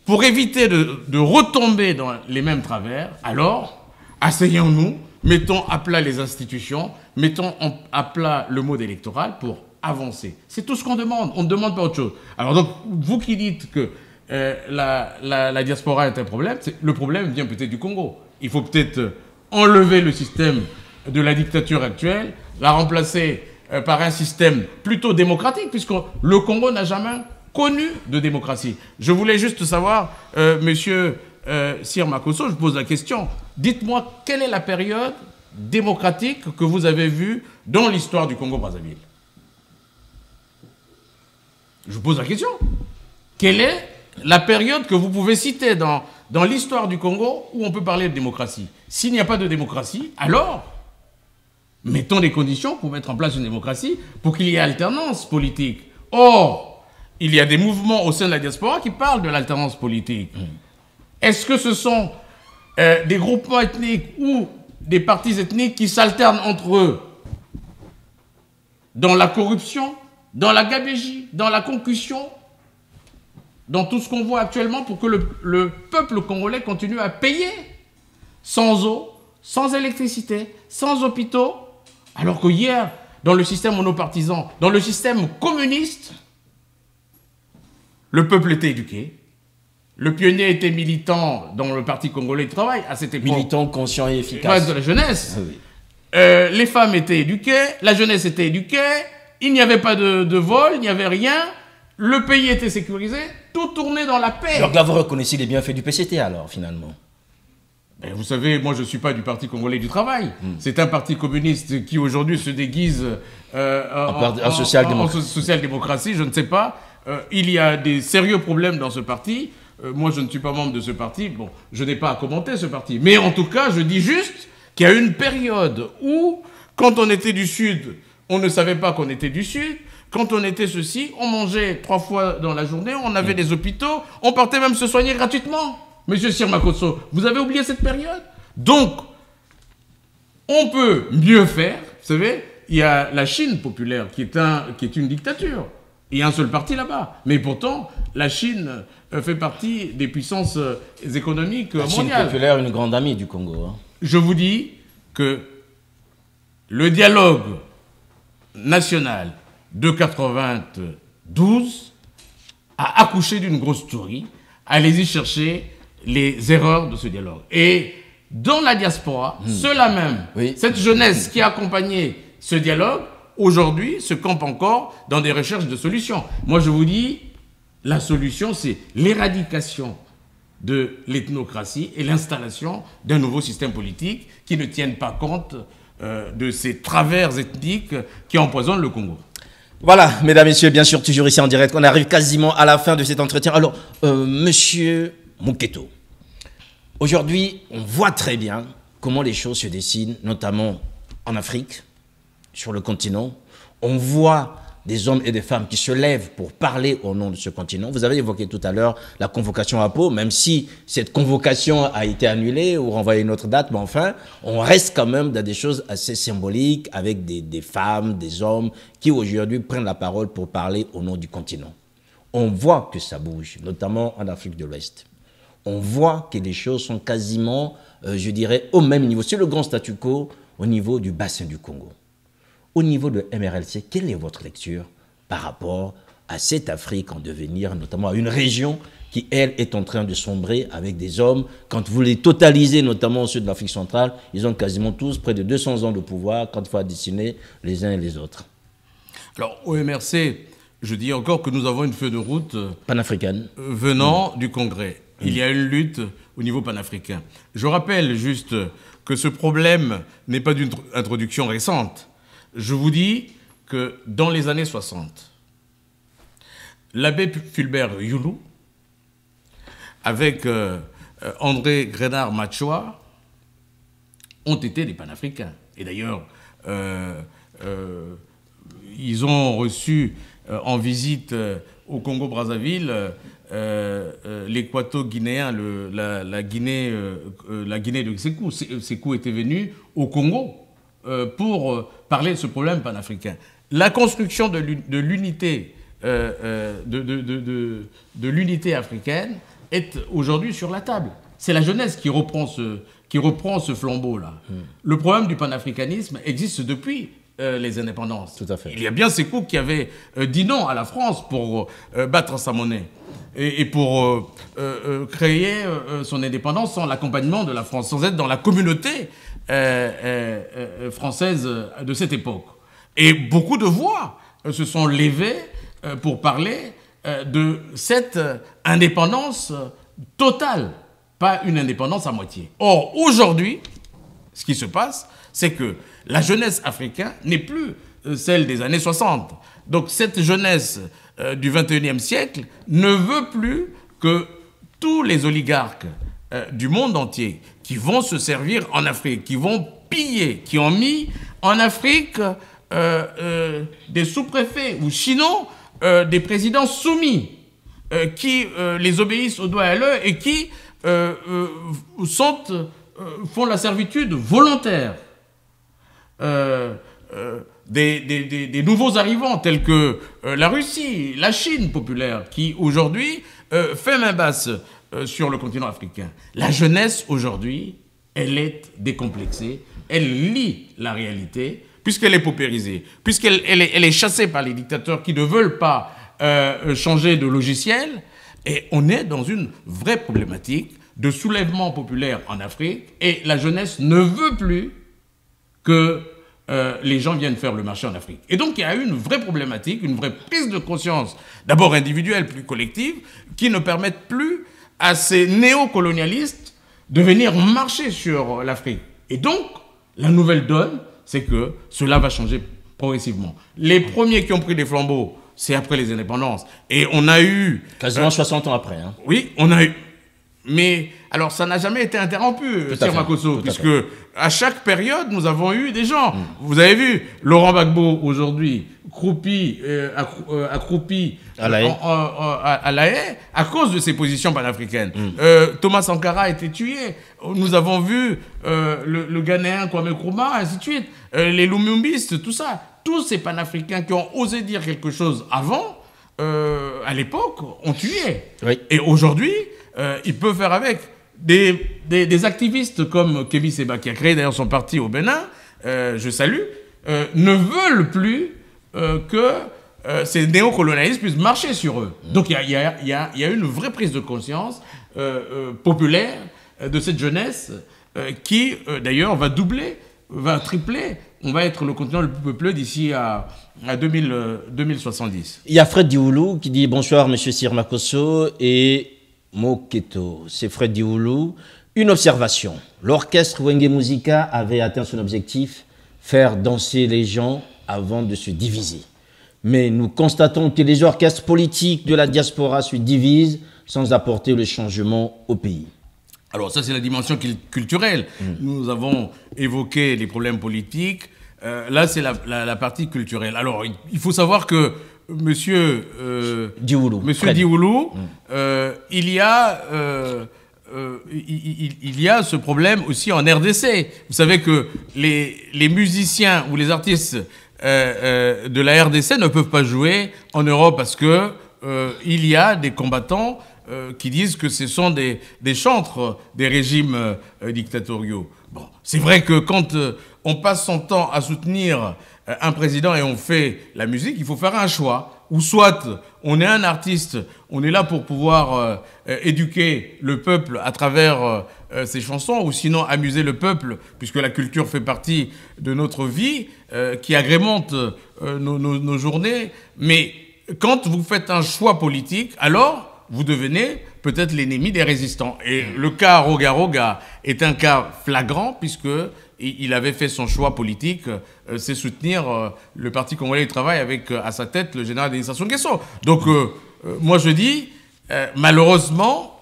pour éviter de retomber dans les mêmes travers, alors, asseyons-nous, mettons à plat les institutions, mettons à plat le mode électoral pour avancer. C'est tout ce qu'on demande. On ne demande pas autre chose. Alors donc, vous qui dites que la diaspora est un problème, le problème vient peut-être du Congo. Il faut peut-être enlever le système de la dictature actuelle, la remplacer par un système plutôt démocratique, puisque le Congo n'a jamais connu de démocratie. Je voulais juste savoir, monsieur Sir Makosso, je pose la question, dites-moi quelle est la période démocratique que vous avez vue dans l'histoire du Congo-Brazzaville? Je vous pose la question. Quelle est la période que vous pouvez citer dans l'histoire du Congo où on peut parler de démocratie? S'il n'y a pas de démocratie, alors mettons des conditions pour mettre en place une démocratie, pour qu'il y ait alternance politique. Or, il y a des mouvements au sein de la diaspora qui parlent de l'alternance politique. Est-ce que ce sont des groupements ethniques ou des partis ethniques qui s'alternent entre eux dans la corruption, dans la gabegie, dans la concussion, dans tout ce qu'on voit actuellement pour que le peuple congolais continue à payer sans eau, sans électricité, sans hôpitaux, alors que hier, dans le système monopartisan, dans le système communiste, le peuple était éduqué. Le pionnier était militant dans le Parti congolais du travail à cette époque. Militant, conscient et efficace. De la jeunesse. Ah oui. Les femmes étaient éduquées, la jeunesse était éduquée, il n'y avait pas de vol, il n'y avait rien, le pays était sécurisé, tout tournait dans la paix. Alors là, vous reconnaissez les bienfaits du PCT alors, finalement? Ben, vous savez, moi je ne suis pas du Parti congolais du travail. C'est un parti communiste qui aujourd'hui se déguise en social-démocratie, je ne sais pas. Il y a des sérieux problèmes dans ce parti. Moi je ne suis pas membre de ce parti. Bon, je n'ai pas à commenter ce parti. Mais en tout cas, je dis juste qu'il y a une période où, quand on était du Sud, on ne savait pas qu'on était du Sud. Quand on était ceci, on mangeait 3 fois dans la journée, on avait des hôpitaux, on partait même se soigner gratuitement. Monsieur Sir Makosso, vous avez oublié cette période? Donc, on peut mieux faire. Vous savez, il y a la Chine populaire qui est une dictature. Il y a un seul parti là-bas. Mais pourtant, la Chine fait partie des puissances économiques mondiales. La Chine populaire, une grande amie du Congo. Hein. Je vous dis que le dialogue national de 92 a accouché d'une grosse story. Allez-y chercher les erreurs de ce dialogue. Et dans la diaspora, ceux-là même, cette jeunesse qui a accompagné ce dialogue, aujourd'hui se campe encore dans des recherches de solutions. Moi, je vous dis, la solution, c'est l'éradication de l'ethnocratie et l'installation d'un nouveau système politique qui ne tienne pas compte de ces travers ethniques qui empoisonnent le Congo. Voilà, mesdames, messieurs, bien sûr, toujours ici en direct. On arrive quasiment à la fin de cet entretien. Alors, monsieur Mouketo, aujourd'hui, on voit très bien comment les choses se dessinent, notamment en Afrique, sur le continent. On voit des hommes et des femmes qui se lèvent pour parler au nom de ce continent. Vous avez évoqué tout à l'heure la convocation à Pau, même si cette convocation a été annulée ou renvoyée à une autre date, mais enfin, on reste quand même dans des choses assez symboliques avec des femmes, des hommes qui aujourd'hui prennent la parole pour parler au nom du continent. On voit que ça bouge, notamment en Afrique de l'Ouest. On voit que les choses sont quasiment, je dirais, au même niveau. C'est le grand statu quo au niveau du bassin du Congo. Au niveau de MRLC, quelle est votre lecture par rapport à cette Afrique en devenir, notamment à une région qui, elle, est en train de sombrer avec des hommes? Quand vous les totalisez, notamment ceux de l'Afrique centrale, ils ont quasiment tous près de 200 ans de pouvoir quand il faut additionner les uns et les autres. Alors, au MRC, je dis encore que nous avons une feuille de route panafricaine venant du Congrès. Il y a une lutte au niveau panafricain. Je rappelle juste que ce problème n'est pas d'une introduction récente. Je vous dis que dans les années 60, l'abbé Fulbert Youlou, avec André Grenard Machoa, ont été des panafricains. Et d'ailleurs, ils ont reçu en visite au Congo-Brazzaville, l'équato-guinéen, la Guinée de Sékou. Sékou était venu au Congo pour parler de ce problème panafricain. La construction de l'unité de l'unité africaine est aujourd'hui sur la table. C'est la jeunesse qui reprend ce flambeau-là. Le problème du panafricanisme existe depuis les indépendances. Tout à fait. Il y a bien Sékou qui avait dit non à la France pour battre sa monnaie et pour créer son indépendance sans l'accompagnement de la France, sans être dans la communauté française de cette époque. Et beaucoup de voix se sont levées pour parler de cette indépendance totale, pas une indépendance à moitié. Or, aujourd'hui, ce qui se passe, c'est que la jeunesse africaine n'est plus celle des années 60. Donc cette jeunesse du 21e siècle ne veut plus que tous les oligarques du monde entier qui vont se servir en Afrique, qui vont piller, qui ont mis en Afrique des sous-préfets ou sinon des présidents soumis qui les obéissent au doigt et à l'œil et qui font la servitude volontaire. Des nouveaux arrivants tels que la Russie, la Chine populaire, qui aujourd'hui fait main basse sur le continent africain. La jeunesse aujourd'hui, elle est décomplexée, elle lit la réalité, puisqu'elle est paupérisée, puisqu'elle est chassée par les dictateurs qui ne veulent pas changer de logiciel, et on est dans une vraie problématique de soulèvement populaire en Afrique, et la jeunesse ne veut plus que les gens viennent faire le marché en Afrique. Et donc il y a une vraie problématique, une vraie prise de conscience, d'abord individuelle, puis collective, qui ne permettent plus à ces néocolonialistes de venir marcher sur l'Afrique. Et donc, la nouvelle donne, c'est que cela va changer progressivement. Les premiers qui ont pris des flambeaux, c'est après les indépendances. Et on a eu... Quasiment 60 ans après. Hein. Oui, on a eu... Mais, alors, ça n'a jamais été interrompu, Sir Makosso, puisque à chaque période, nous avons eu des gens. Vous avez vu, Laurent Gbagbo, aujourd'hui, accroupi à La Haye, à cause de ses positions panafricaines. Thomas Sankara a été tué. Nous avons vu le Ghanéen Kwame Nkrumah, ainsi de suite. Les Lumumbistes, tout ça. Tous ces panafricains qui ont osé dire quelque chose avant, à l'époque, ont tué. Oui. Et aujourd'hui... il peut faire avec des activistes comme Kébi Seba, qui a créé d'ailleurs son parti au Bénin, je salue, ne veulent plus que ces néocolonialistes puissent marcher sur eux. Donc il y a une vraie prise de conscience populaire de cette jeunesse qui, d'ailleurs, va doubler, va tripler. On va être le continent le plus peuplé d'ici à 2070. Il y a Fred Dioulou qui dit « Bonsoir, monsieur Sir Makosso » et... Moketo, c'est Fred Dioulou. Une observation. L'orchestre Wenge Musica avait atteint son objectif, faire danser les gens avant de se diviser. Mais nous constatons que les orchestres politiques de la diaspora se divisent sans apporter le changement au pays. Alors ça, c'est la dimension culturelle. Nous avons évoqué les problèmes politiques. Là, c'est la partie culturelle. Alors, il faut savoir que Monsieur Dioulou, il y a ce problème aussi en RDC. Vous savez que les musiciens ou les artistes de la RDC ne peuvent pas jouer en Europe parce que il y a des combattants qui disent que ce sont des chantres des régimes dictatoriaux. Bon, c'est vrai que quand on passe son temps à soutenir un président et on fait la musique, il faut faire un choix. Ou soit on est un artiste, on est là pour pouvoir éduquer le peuple à travers ses chansons, ou sinon amuser le peuple, puisque la culture fait partie de notre vie, qui agrémente nos journées. Mais quand vous faites un choix politique, alors vous devenez peut-être l'ennemi des résistants. Et le cas Roga Roga est un cas flagrant, puisque il avait fait son choix politique, c'est soutenir le Parti congolais du travail avec à sa tête le général Denis Sassou Nguesso. Donc moi je dis, malheureusement,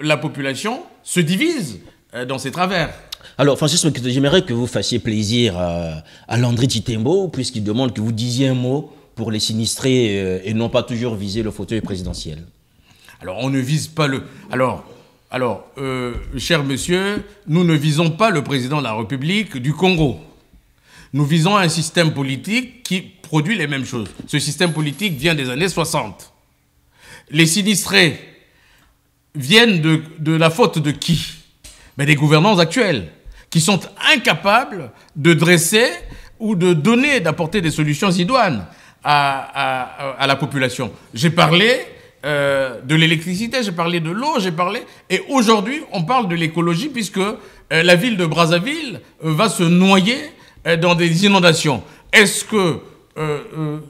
la population se divise dans ses travers. Alors Francis, j'aimerais que vous fassiez plaisir à Landry Chitembo, puisqu'il demande que vous disiez un mot pour les sinistrés et non pas toujours viser le fauteuil présidentiel? Alors, on ne vise pas le... cher monsieur, nous ne visons pas le président de la République du Congo. Nous visons un système politique qui produit les mêmes choses. Ce système politique vient des années 60. Les sinistrés viennent de la faute de qui? Ben, des gouvernants actuels, qui sont incapables de dresser ou de donner, d'apporter des solutions idoines à la population. J'ai parlé de l'électricité, j'ai parlé de l'eau, et aujourd'hui, on parle de l'écologie, puisque la ville de Brazzaville va se noyer dans des inondations. Est-ce que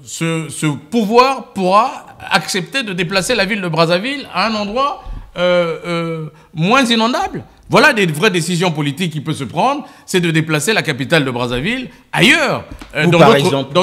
ce pouvoir pourra accepter de déplacer la ville de Brazzaville à un endroit moins inondable? Voilà des vraies décisions politiques qui peuvent se prendre, c'est de déplacer la capitale de Brazzaville ailleurs. Par exemple,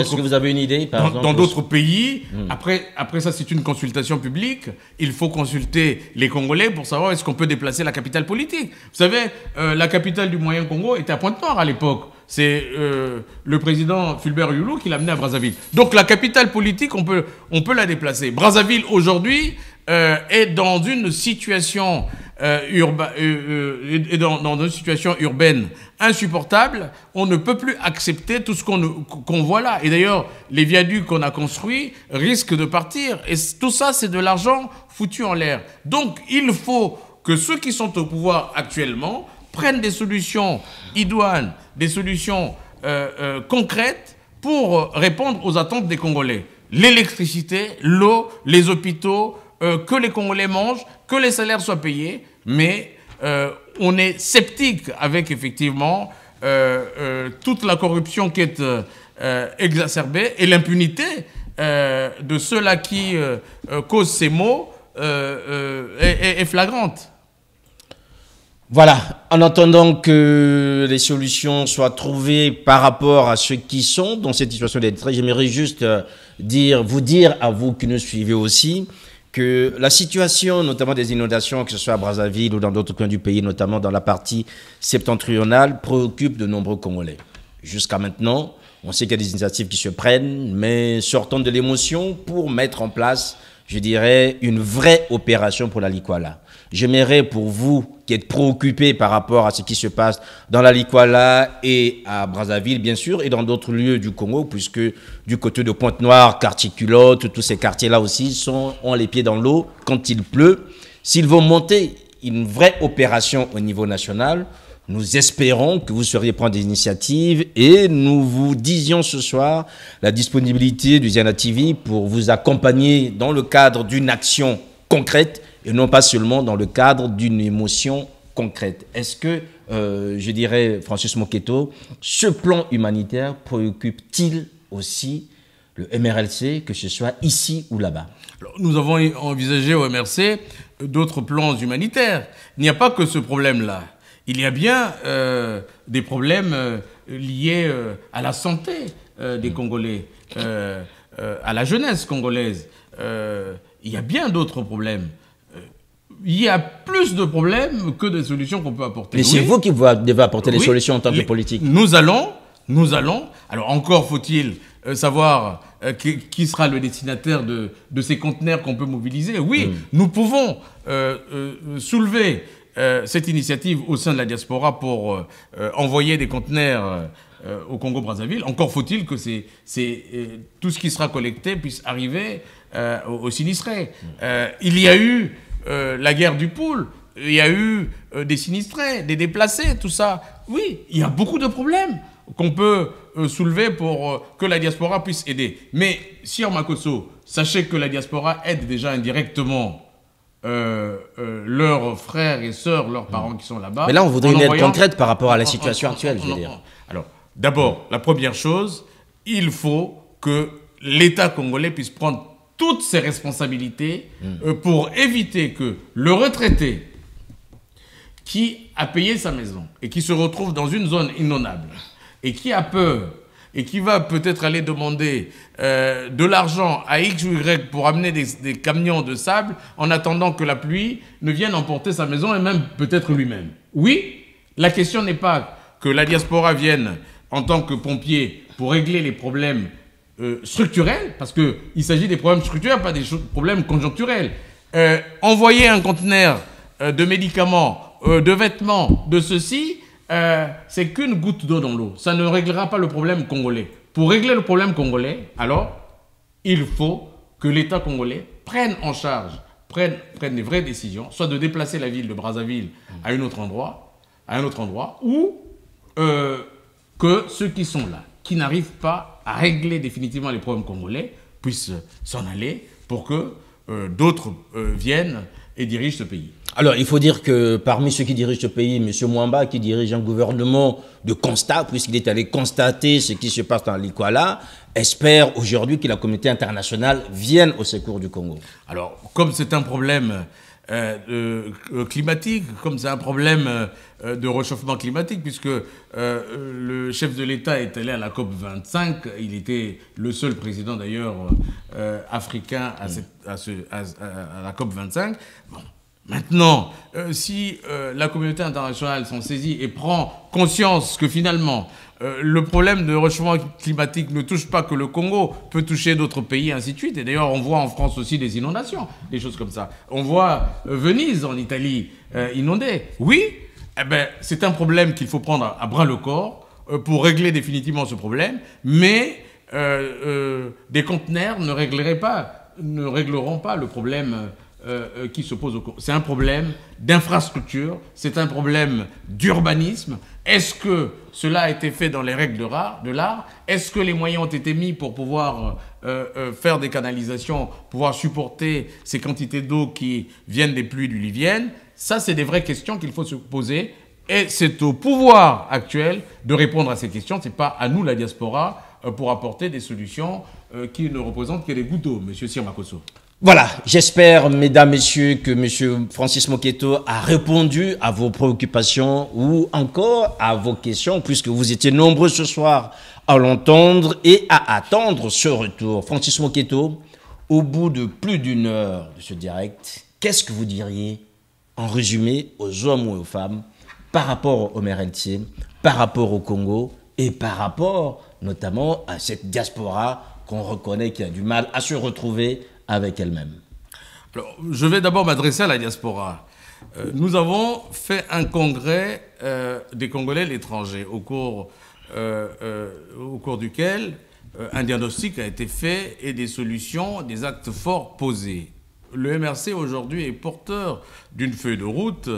est-ce que vous avez une idée dans d'autres pays? Après ça, c'est une consultation publique. Il faut consulter les Congolais pour savoir est-ce qu'on peut déplacer la capitale politique. Vous savez, la capitale du Moyen Congo était à Pointe-Noire à l'époque. C'est le président Fulbert Yulu qui l'a amené à Brazzaville. Donc la capitale politique, on peut la déplacer. Brazzaville, aujourd'hui, est dans une situation dans une situation urbaine insupportable. On ne peut plus accepter tout ce qu'on voit là. Et d'ailleurs, les viaducs qu'on a construits risquent de partir. Et tout ça, c'est de l'argent foutu en l'air. Donc, il faut que ceux qui sont au pouvoir actuellement prennent des solutions idoines, des solutions concrètes pour répondre aux attentes des Congolais. L'électricité, l'eau, les hôpitaux, que les Congolais mangent, que les salaires soient payés, mais on est sceptique avec effectivement toute la corruption qui est exacerbée et l'impunité de ceux-là qui causent ces maux est flagrante. Voilà, en attendant que les solutions soient trouvées par rapport à ceux qui sont dans cette situation d'être, j'aimerais juste vous dire à vous qui nous suivez aussi, que la situation, notamment des inondations, que ce soit à Brazzaville ou dans d'autres coins du pays, notamment dans la partie septentrionale, préoccupe de nombreux Congolais. Jusqu'à maintenant, on sait qu'il y a des initiatives qui se prennent, mais sortons de l'émotion pour mettre en place, je dirais, une vraie opération pour la Likwala. J'aimerais pour vous qui êtes préoccupés par rapport à ce qui se passe dans la Likwala et à Brazzaville, bien sûr, et dans d'autres lieux du Congo, puisque du côté de Pointe-Noire, quartier Culotte, tous ces quartiers-là aussi ont les pieds dans l'eau quand il pleut. S'ils vont monter une vraie opération au niveau national, nous espérons que vous seriez prendre des initiatives et nous vous disions ce soir la disponibilité du Ziana TV pour vous accompagner dans le cadre d'une action concrète et non pas seulement dans le cadre d'une émotion concrète. Est-ce que, je dirais, Francis Moketo, ce plan humanitaire préoccupe-t-il aussi le MRLC, que ce soit ici ou là-bas? Nous avons envisagé au MRC d'autres plans humanitaires. Il n'y a pas que ce problème-là. Il y a bien des problèmes liés à la santé des Congolais, à la jeunesse congolaise. Il y a bien d'autres problèmes. Il y a plus de problèmes que de solutions qu'on peut apporter. Mais c'est vous qui devez apporter les solutions en tant que politique. Nous allons. Alors encore faut-il savoir qui sera le destinataire de ces conteneurs qu'on peut mobiliser. Oui, nous pouvons soulever cette initiative au sein de la diaspora pour envoyer des conteneurs au Congo-Brazzaville. Encore faut-il que tout ce qui sera collecté puisse arriver aux sinistrés. Il y a eu la guerre du Poul, il y a eu des sinistrés, des déplacés, tout ça. Oui, il y a beaucoup de problèmes qu'on peut soulever pour que la diaspora puisse aider. Mais, Sir Makosso, sachez que la diaspora aide déjà indirectement leurs frères et sœurs, leurs parents qui sont là-bas. Mais là, on voudrait une aide concrète par rapport à la situation actuelle, je veux dire. Alors, d'abord, la première chose, il faut que l'État congolais puisse prendre toutes ses responsabilités pour éviter que le retraité qui a payé sa maison et qui se retrouve dans une zone inondable et qui a peur et qui va peut-être aller demander de l'argent à X ou Y pour amener des camions de sable en attendant que la pluie ne vienne emporter sa maison et même peut-être lui-même. Oui, la question n'est pas que la diaspora vienne en tant que pompier pour régler les problèmes structurels, parce qu'il s'agit des problèmes structurels, pas des problèmes conjoncturels. Envoyer un conteneur de médicaments, de vêtements, de ceci, c'est qu'une goutte d'eau dans l'eau. Ça ne réglera pas le problème congolais. Pour régler le problème congolais, alors, il faut que l'État congolais prenne en charge, prenne des vraies décisions, soit de déplacer la ville de Brazzaville à un autre endroit, ou que ceux qui sont là, qui n'arrivent pas à régler définitivement les problèmes congolais, puissent s'en aller pour que d'autres viennent et dirigent ce pays. Alors, il faut dire que parmi ceux qui dirigent ce pays, M. Mwamba, qui dirige un gouvernement de constat, puisqu'il est allé constater ce qui se passe dans l'Ikwala, espère aujourd'hui que la communauté internationale vienne au secours du Congo. Alors, comme c'est un problème climatique, comme c'est un problème de réchauffement climatique, puisque le chef de l'État est allé à la COP 25, il était le seul président d'ailleurs africain à la COP 25. Bon. Maintenant, si la communauté internationale s'en saisit et prend conscience que finalement le problème de réchauffement climatique ne touche pas que le Congo, peut toucher d'autres pays, ainsi de suite. Et d'ailleurs, on voit en France aussi des inondations, des choses comme ça. On voit Venise, en Italie, inondée. Oui, eh ben, c'est un problème qu'il faut prendre à bras le corps pour régler définitivement ce problème, mais des conteneurs ne régleront pas le problème qui se pose au Congo. C'est un problème d'infrastructure, c'est un problème d'urbanisme. Est-ce que cela a été fait dans les règles de l'art? Est-ce que les moyens ont été mis pour pouvoir faire des canalisations, pouvoir supporter ces quantités d'eau qui viennent des pluies diluviennes? Ça, c'est des vraies questions qu'il faut se poser. Et c'est au pouvoir actuel de répondre à ces questions. Ce n'est pas à nous, la diaspora, pour apporter des solutions qui ne représentent que des gouttes d'eau, M. Cyr Makosso. Voilà, j'espère, mesdames, messieurs, que M. Francis Moketo a répondu à vos préoccupations ou encore à vos questions, puisque vous étiez nombreux ce soir à l'entendre et à attendre ce retour. Francis Moketo, au bout de plus d'une heure de ce direct, qu'est-ce que vous diriez en résumé aux hommes ou aux femmes par rapport aux Mérenties, par rapport au Congo et par rapport notamment à cette diaspora qu'on reconnaît qui a du mal à se retrouver avec elle-même? Alors, je vais d'abord m'adresser à la diaspora. Nous avons fait un congrès des Congolais de l'étranger au cours duquel un diagnostic a été fait et des solutions, des actes forts posés. Le MRC aujourd'hui est porteur d'une feuille de route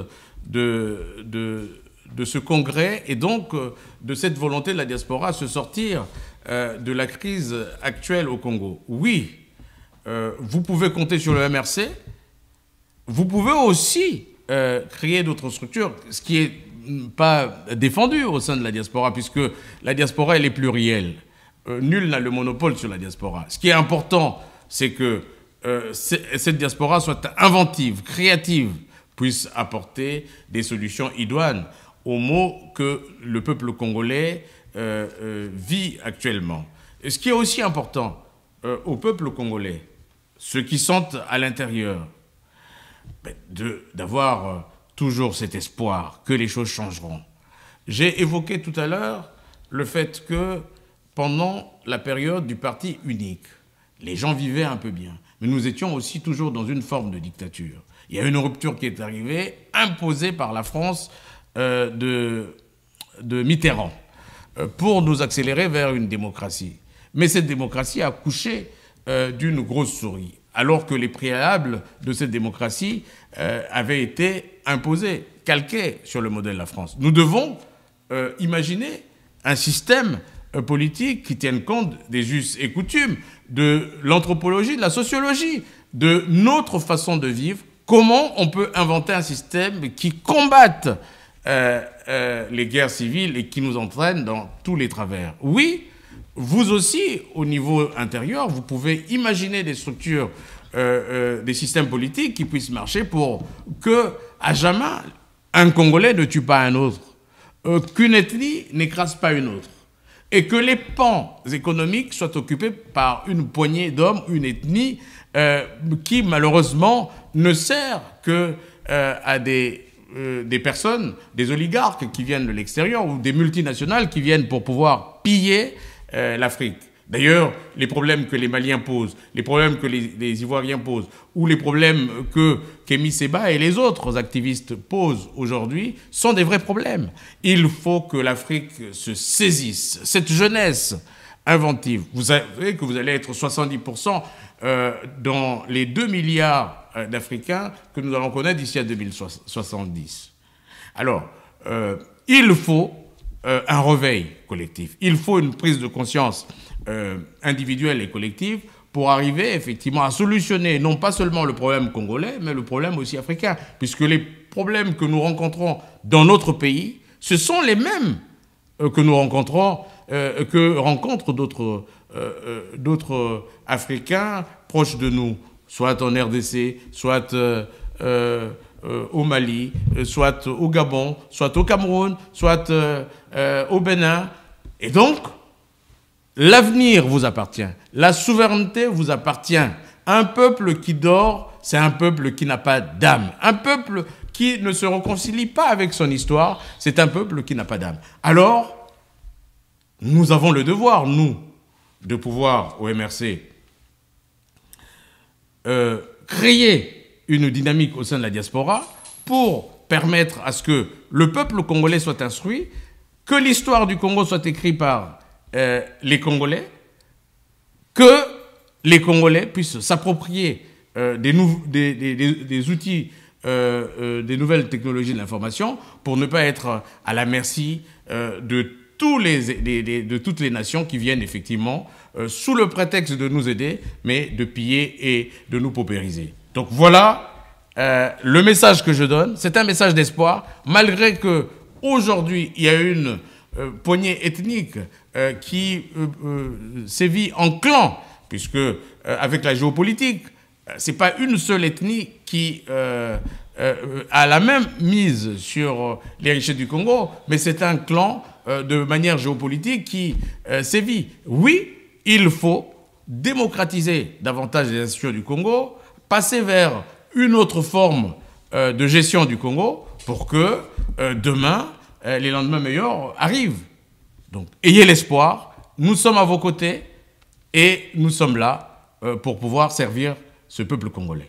de ce congrès et donc de cette volonté de la diaspora à se sortir de la crise actuelle au Congo. Oui, vous pouvez compter sur le MRC, vous pouvez aussi créer d'autres structures, ce qui n'est pas défendu au sein de la diaspora, puisque la diaspora, elle est plurielle. Nul n'a le monopole sur la diaspora. Ce qui est important, c'est que cette diaspora soit inventive, créative, puisse apporter des solutions idoines aux maux que le peuple congolais vit actuellement. Et ce qui est aussi important au peuple congolais, ceux qui sont à l'intérieur, d'avoir toujours cet espoir que les choses changeront. J'ai évoqué tout à l'heure le fait que pendant la période du parti unique, les gens vivaient un peu bien, mais nous étions aussi toujours dans une forme de dictature. Il y a une rupture qui est arrivée, imposée par la France de Mitterrand, pour nous accélérer vers une démocratie. Mais cette démocratie a accouché d'une grosse souris, alors que les préalables de cette démocratie avaient été imposés, calqués sur le modèle de la France. Nous devons imaginer un système politique qui tienne compte des us et coutumes, de l'anthropologie, de la sociologie, de notre façon de vivre. Comment on peut inventer un système qui combatte les guerres civiles et qui nous entraîne dans tous les travers? Oui, vous aussi, au niveau intérieur, vous pouvez imaginer des structures, des systèmes politiques qui puissent marcher pour que, à jamais, un Congolais ne tue pas un autre, qu'une ethnie n'écrase pas une autre, et que les pans économiques soient occupés par une poignée d'hommes, une ethnie qui, malheureusement, ne sert que à des personnes, des oligarques qui viennent de l'extérieur ou des multinationales qui viennent pour pouvoir piller l'Afrique. D'ailleurs, les problèmes que les Maliens posent, les problèmes que les Ivoiriens posent, ou les problèmes que Kémy Séba et les autres activistes posent aujourd'hui sont des vrais problèmes. Il faut que l'Afrique se saisisse. Cette jeunesse inventive, vous savez que vous allez être 70% dans les 2 milliards d'Africains que nous allons connaître d'ici à 2070. Alors, il faut un réveil collectif. Il faut une prise de conscience individuelle et collective pour arriver effectivement à solutionner non pas seulement le problème congolais, mais le problème aussi africain. Puisque les problèmes que nous rencontrons dans notre pays, ce sont les mêmes que nous rencontrons, que rencontrent d'autres Africains proches de nous, soit en RDC, soit au Mali, soit au Gabon, soit au Cameroun, soit au Bénin. Et donc, l'avenir vous appartient. La souveraineté vous appartient. Un peuple qui dort, c'est un peuple qui n'a pas d'âme. Un peuple qui ne se réconcilie pas avec son histoire, c'est un peuple qui n'a pas d'âme. Alors, nous avons le devoir, nous, de pouvoir, au MRC, créer une dynamique au sein de la diaspora pour permettre à ce que le peuple congolais soit instruit, que l'histoire du Congo soit écrite par les Congolais, que les Congolais puissent s'approprier des outils, des nouvelles technologies de l'information pour ne pas être à la merci de toutes les nations qui viennent effectivement sous le prétexte de nous aider, mais de piller et de nous paupériser. Donc voilà le message que je donne. C'est un message d'espoir, malgré qu'aujourd'hui, il y a une poignée ethnique qui sévit en clan, puisque avec la géopolitique, ce n'est pas une seule ethnie qui a la même mise sur les richesses du Congo, mais c'est un clan de manière géopolitique qui sévit. Oui, il faut démocratiser davantage les institutions du Congo, passer vers une autre forme de gestion du Congo pour que demain, les lendemains meilleurs arrivent. Donc, ayez l'espoir, nous sommes à vos côtés et nous sommes là pour pouvoir servir ce peuple congolais.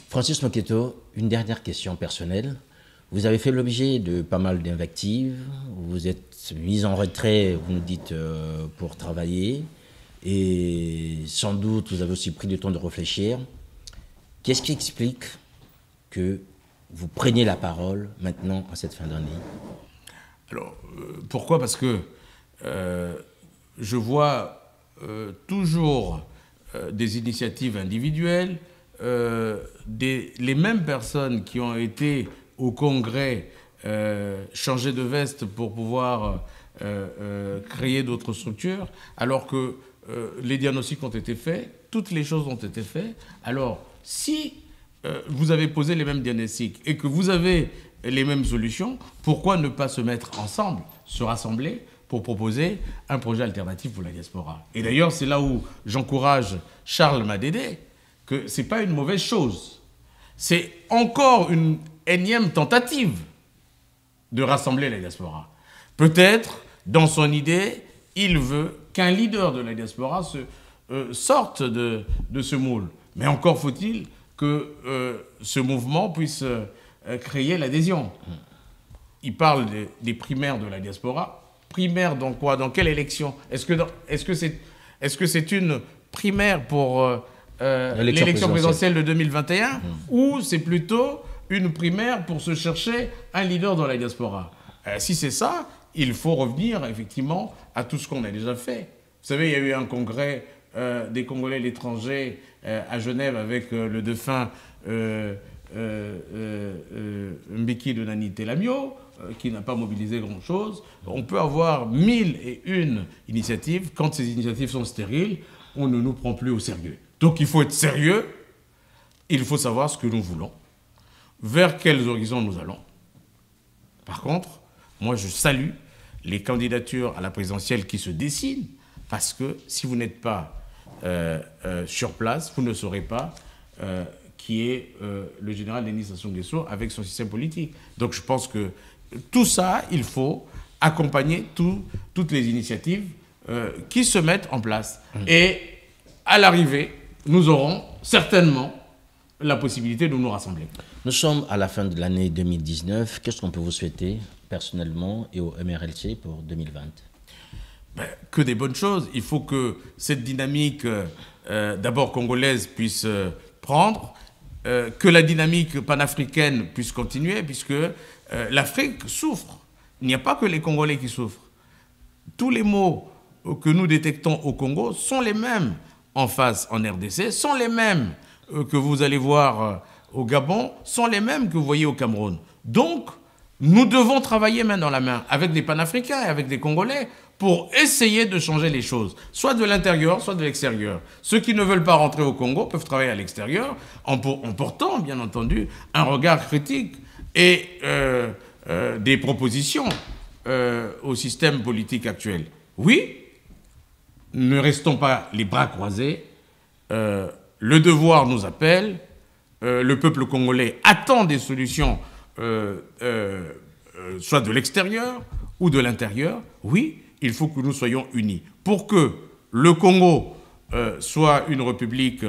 Francis Moketo, une dernière question personnelle. Vous avez fait l'objet de pas mal d'invectives, vous êtes mis en retrait, vous nous dites, pour travailler, et sans doute vous avez aussi pris le temps de réfléchir. Qu'est-ce qui explique que vous preniez la parole maintenant en cette fin d'année? Alors, pourquoi? Parce que je vois toujours des initiatives individuelles, les mêmes personnes qui ont été au Congrès changer de veste pour pouvoir créer d'autres structures, alors que les diagnostics ont été faits, toutes les choses ont été faites. Alors, si vous avez posé les mêmes diagnostics et que vous avez les mêmes solutions, pourquoi ne pas se mettre ensemble, se rassembler pour proposer un projet alternatif pour la diaspora? Et d'ailleurs, c'est là où j'encourage Charles Madédé, que ce n'est pas une mauvaise chose. C'est encore une énième tentative de rassembler la diaspora. Peut-être, dans son idée, il veut qu'un leader de la diaspora sorte de ce moule. Mais encore faut-il que ce mouvement puisse créer l'adhésion. Il parle des primaires de la diaspora. Primaires dans quoi? Dans quelle élection? Est-ce que c'est une primaire pour l'élection présidentielle de 2021 ou c'est plutôt une primaire pour se chercher un leader dans la diaspora? Si c'est ça, il faut revenir effectivement à tout ce qu'on a déjà fait. Vous savez, il y a eu un congrès des Congolais de l'étranger à Genève avec le défunt Mbeki Donani Telamio, qui n'a pas mobilisé grand-chose. On peut avoir 1001 initiatives. Quand ces initiatives sont stériles, on ne nous prend plus au sérieux. Donc il faut être sérieux, il faut savoir ce que nous voulons, vers quels horizons nous allons. Par contre, moi je salue les candidatures à la présidentielle qui se dessinent, parce que si vous n'êtes pas sur place, vous ne saurez pas qui est le général Denis Sassou Nguesso avec son système politique. Donc je pense que tout ça, il faut accompagner toutes les initiatives qui se mettent en place. Et à l'arrivée, nous aurons certainement la possibilité de nous rassembler. Nous sommes à la fin de l'année 2019. Qu'est-ce qu'on peut vous souhaiter personnellement et au MRLC pour 2020? Que des bonnes choses. Il faut que cette dynamique, d'abord congolaise, puisse prendre, que la dynamique panafricaine puisse continuer, puisque l'Afrique souffre. Il n'y a pas que les Congolais qui souffrent. Tous les maux que nous détectons au Congo sont les mêmes en face en RDC, sont les mêmes que vous allez voir au Gabon, sont les mêmes que vous voyez au Cameroun. Donc, nous devons travailler main dans la main avec des panafricains et avec des Congolais pour essayer de changer les choses, soit de l'intérieur, soit de l'extérieur. Ceux qui ne veulent pas rentrer au Congo peuvent travailler à l'extérieur en portant, bien entendu, un regard critique et des propositions au système politique actuel. Oui, ne restons pas les bras croisés. Le devoir nous appelle. Le peuple congolais attend des solutions, soit de l'extérieur ou de l'intérieur. Oui, il faut que nous soyons unis. Pour que le Congo soit une république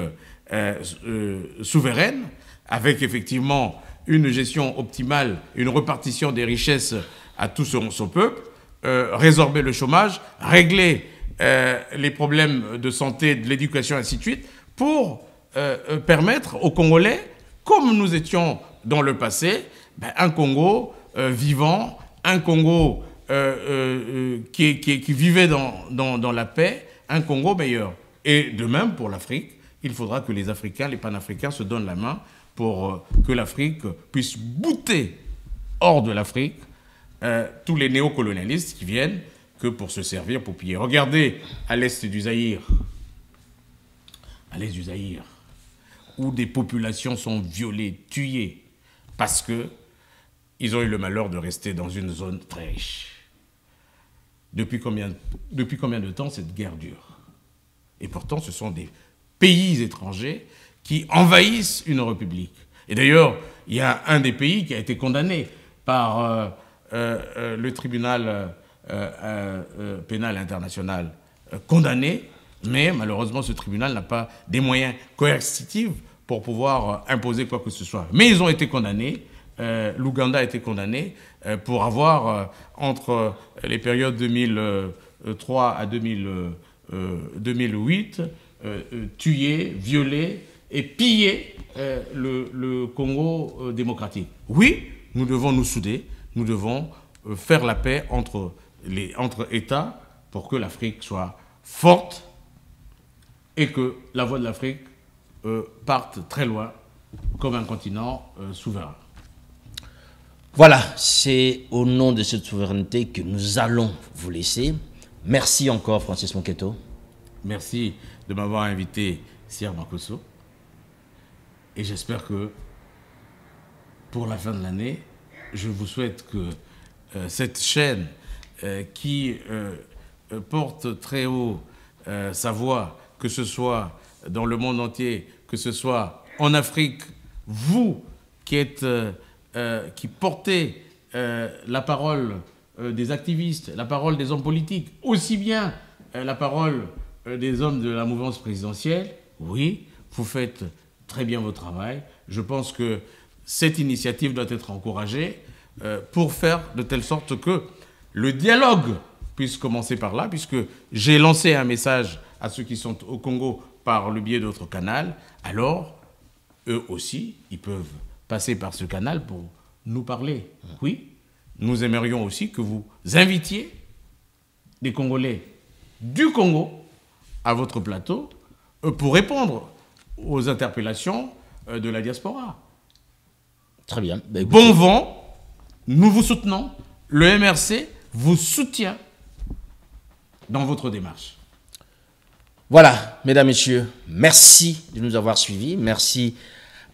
souveraine, avec effectivement une gestion optimale, une répartition des richesses à tout son peuple, résorber le chômage, régler les problèmes de santé, de l'éducation, ainsi de suite, pour permettre aux Congolais, comme nous étions dans le passé, un Congo vivant, un Congo qui vivait dans la paix, un Congo meilleur. Et de même pour l'Afrique, il faudra que les Africains, les panafricains se donnent la main pour que l'Afrique puisse bouter hors de l'Afrique tous les néocolonialistes qui viennent que pour se servir, pour piller. Regardez à l'est du Zaïre, où des populations sont violées, tuées, parce qu'ils ont eu le malheur de rester dans une zone très riche. Depuis combien de temps cette guerre dure? Et pourtant, ce sont des pays étrangers qui envahissent une république. Et d'ailleurs, il y a un des pays qui a été condamné par le tribunal pénal international, condamné, mais malheureusement, ce tribunal n'a pas des moyens coercitifs pour pouvoir imposer quoi que ce soit. Mais ils ont été condamnés. L'Ouganda a été condamné pour avoir, entre les périodes 2003 à 2008, tué, violé et pillé le Congo démocratique. Oui, nous devons nous souder, nous devons faire la paix entre États pour que l'Afrique soit forte et que la voix de l'Afrique parte très loin comme un continent souverain. Voilà, c'est au nom de cette souveraineté que nous allons vous laisser. Merci encore, Francis Monketo. Merci de m'avoir invité, Sir Makosso. Et j'espère que pour la fin de l'année, je vous souhaite que cette chaîne qui porte très haut sa voix, que ce soit dans le monde entier, que ce soit en Afrique, vous qui portez la parole des activistes, la parole des hommes politiques, aussi bien la parole des hommes de la mouvance présidentielle, oui, vous faites très bien votre travail. Je pense que cette initiative doit être encouragée pour faire de telle sorte que le dialogue puisse commencer par là, puisque j'ai lancé un message à ceux qui sont au Congo par le biais d'autres canaux, alors eux aussi, ils peuvent passer par ce canal pour nous parler. Oui, nous aimerions aussi que vous invitiez des Congolais du Congo à votre plateau pour répondre aux interpellations de la diaspora. Très bien. Bon vent, nous vous soutenons. Le MRC vous soutient dans votre démarche. Voilà, mesdames, messieurs, merci de nous avoir suivis. Merci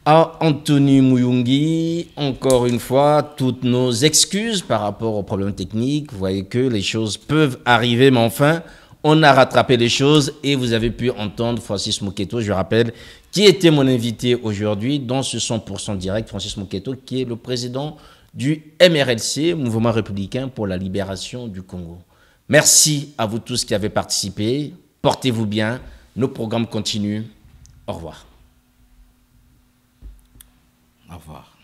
à Anthony Muyungi. Encore une fois, toutes nos excuses par rapport aux problèmes techniques. Vous voyez que les choses peuvent arriver, mais enfin, on a rattrapé les choses et vous avez pu entendre Francis Monketo, je rappelle, qui était mon invité aujourd'hui dans ce 100% direct. Francis Monketo, qui est le président du MRLC, Mouvement républicain pour la libération du Congo. Merci à vous tous qui avez participé. Portez-vous bien. Nos programmes continuent. Au revoir. Au revoir.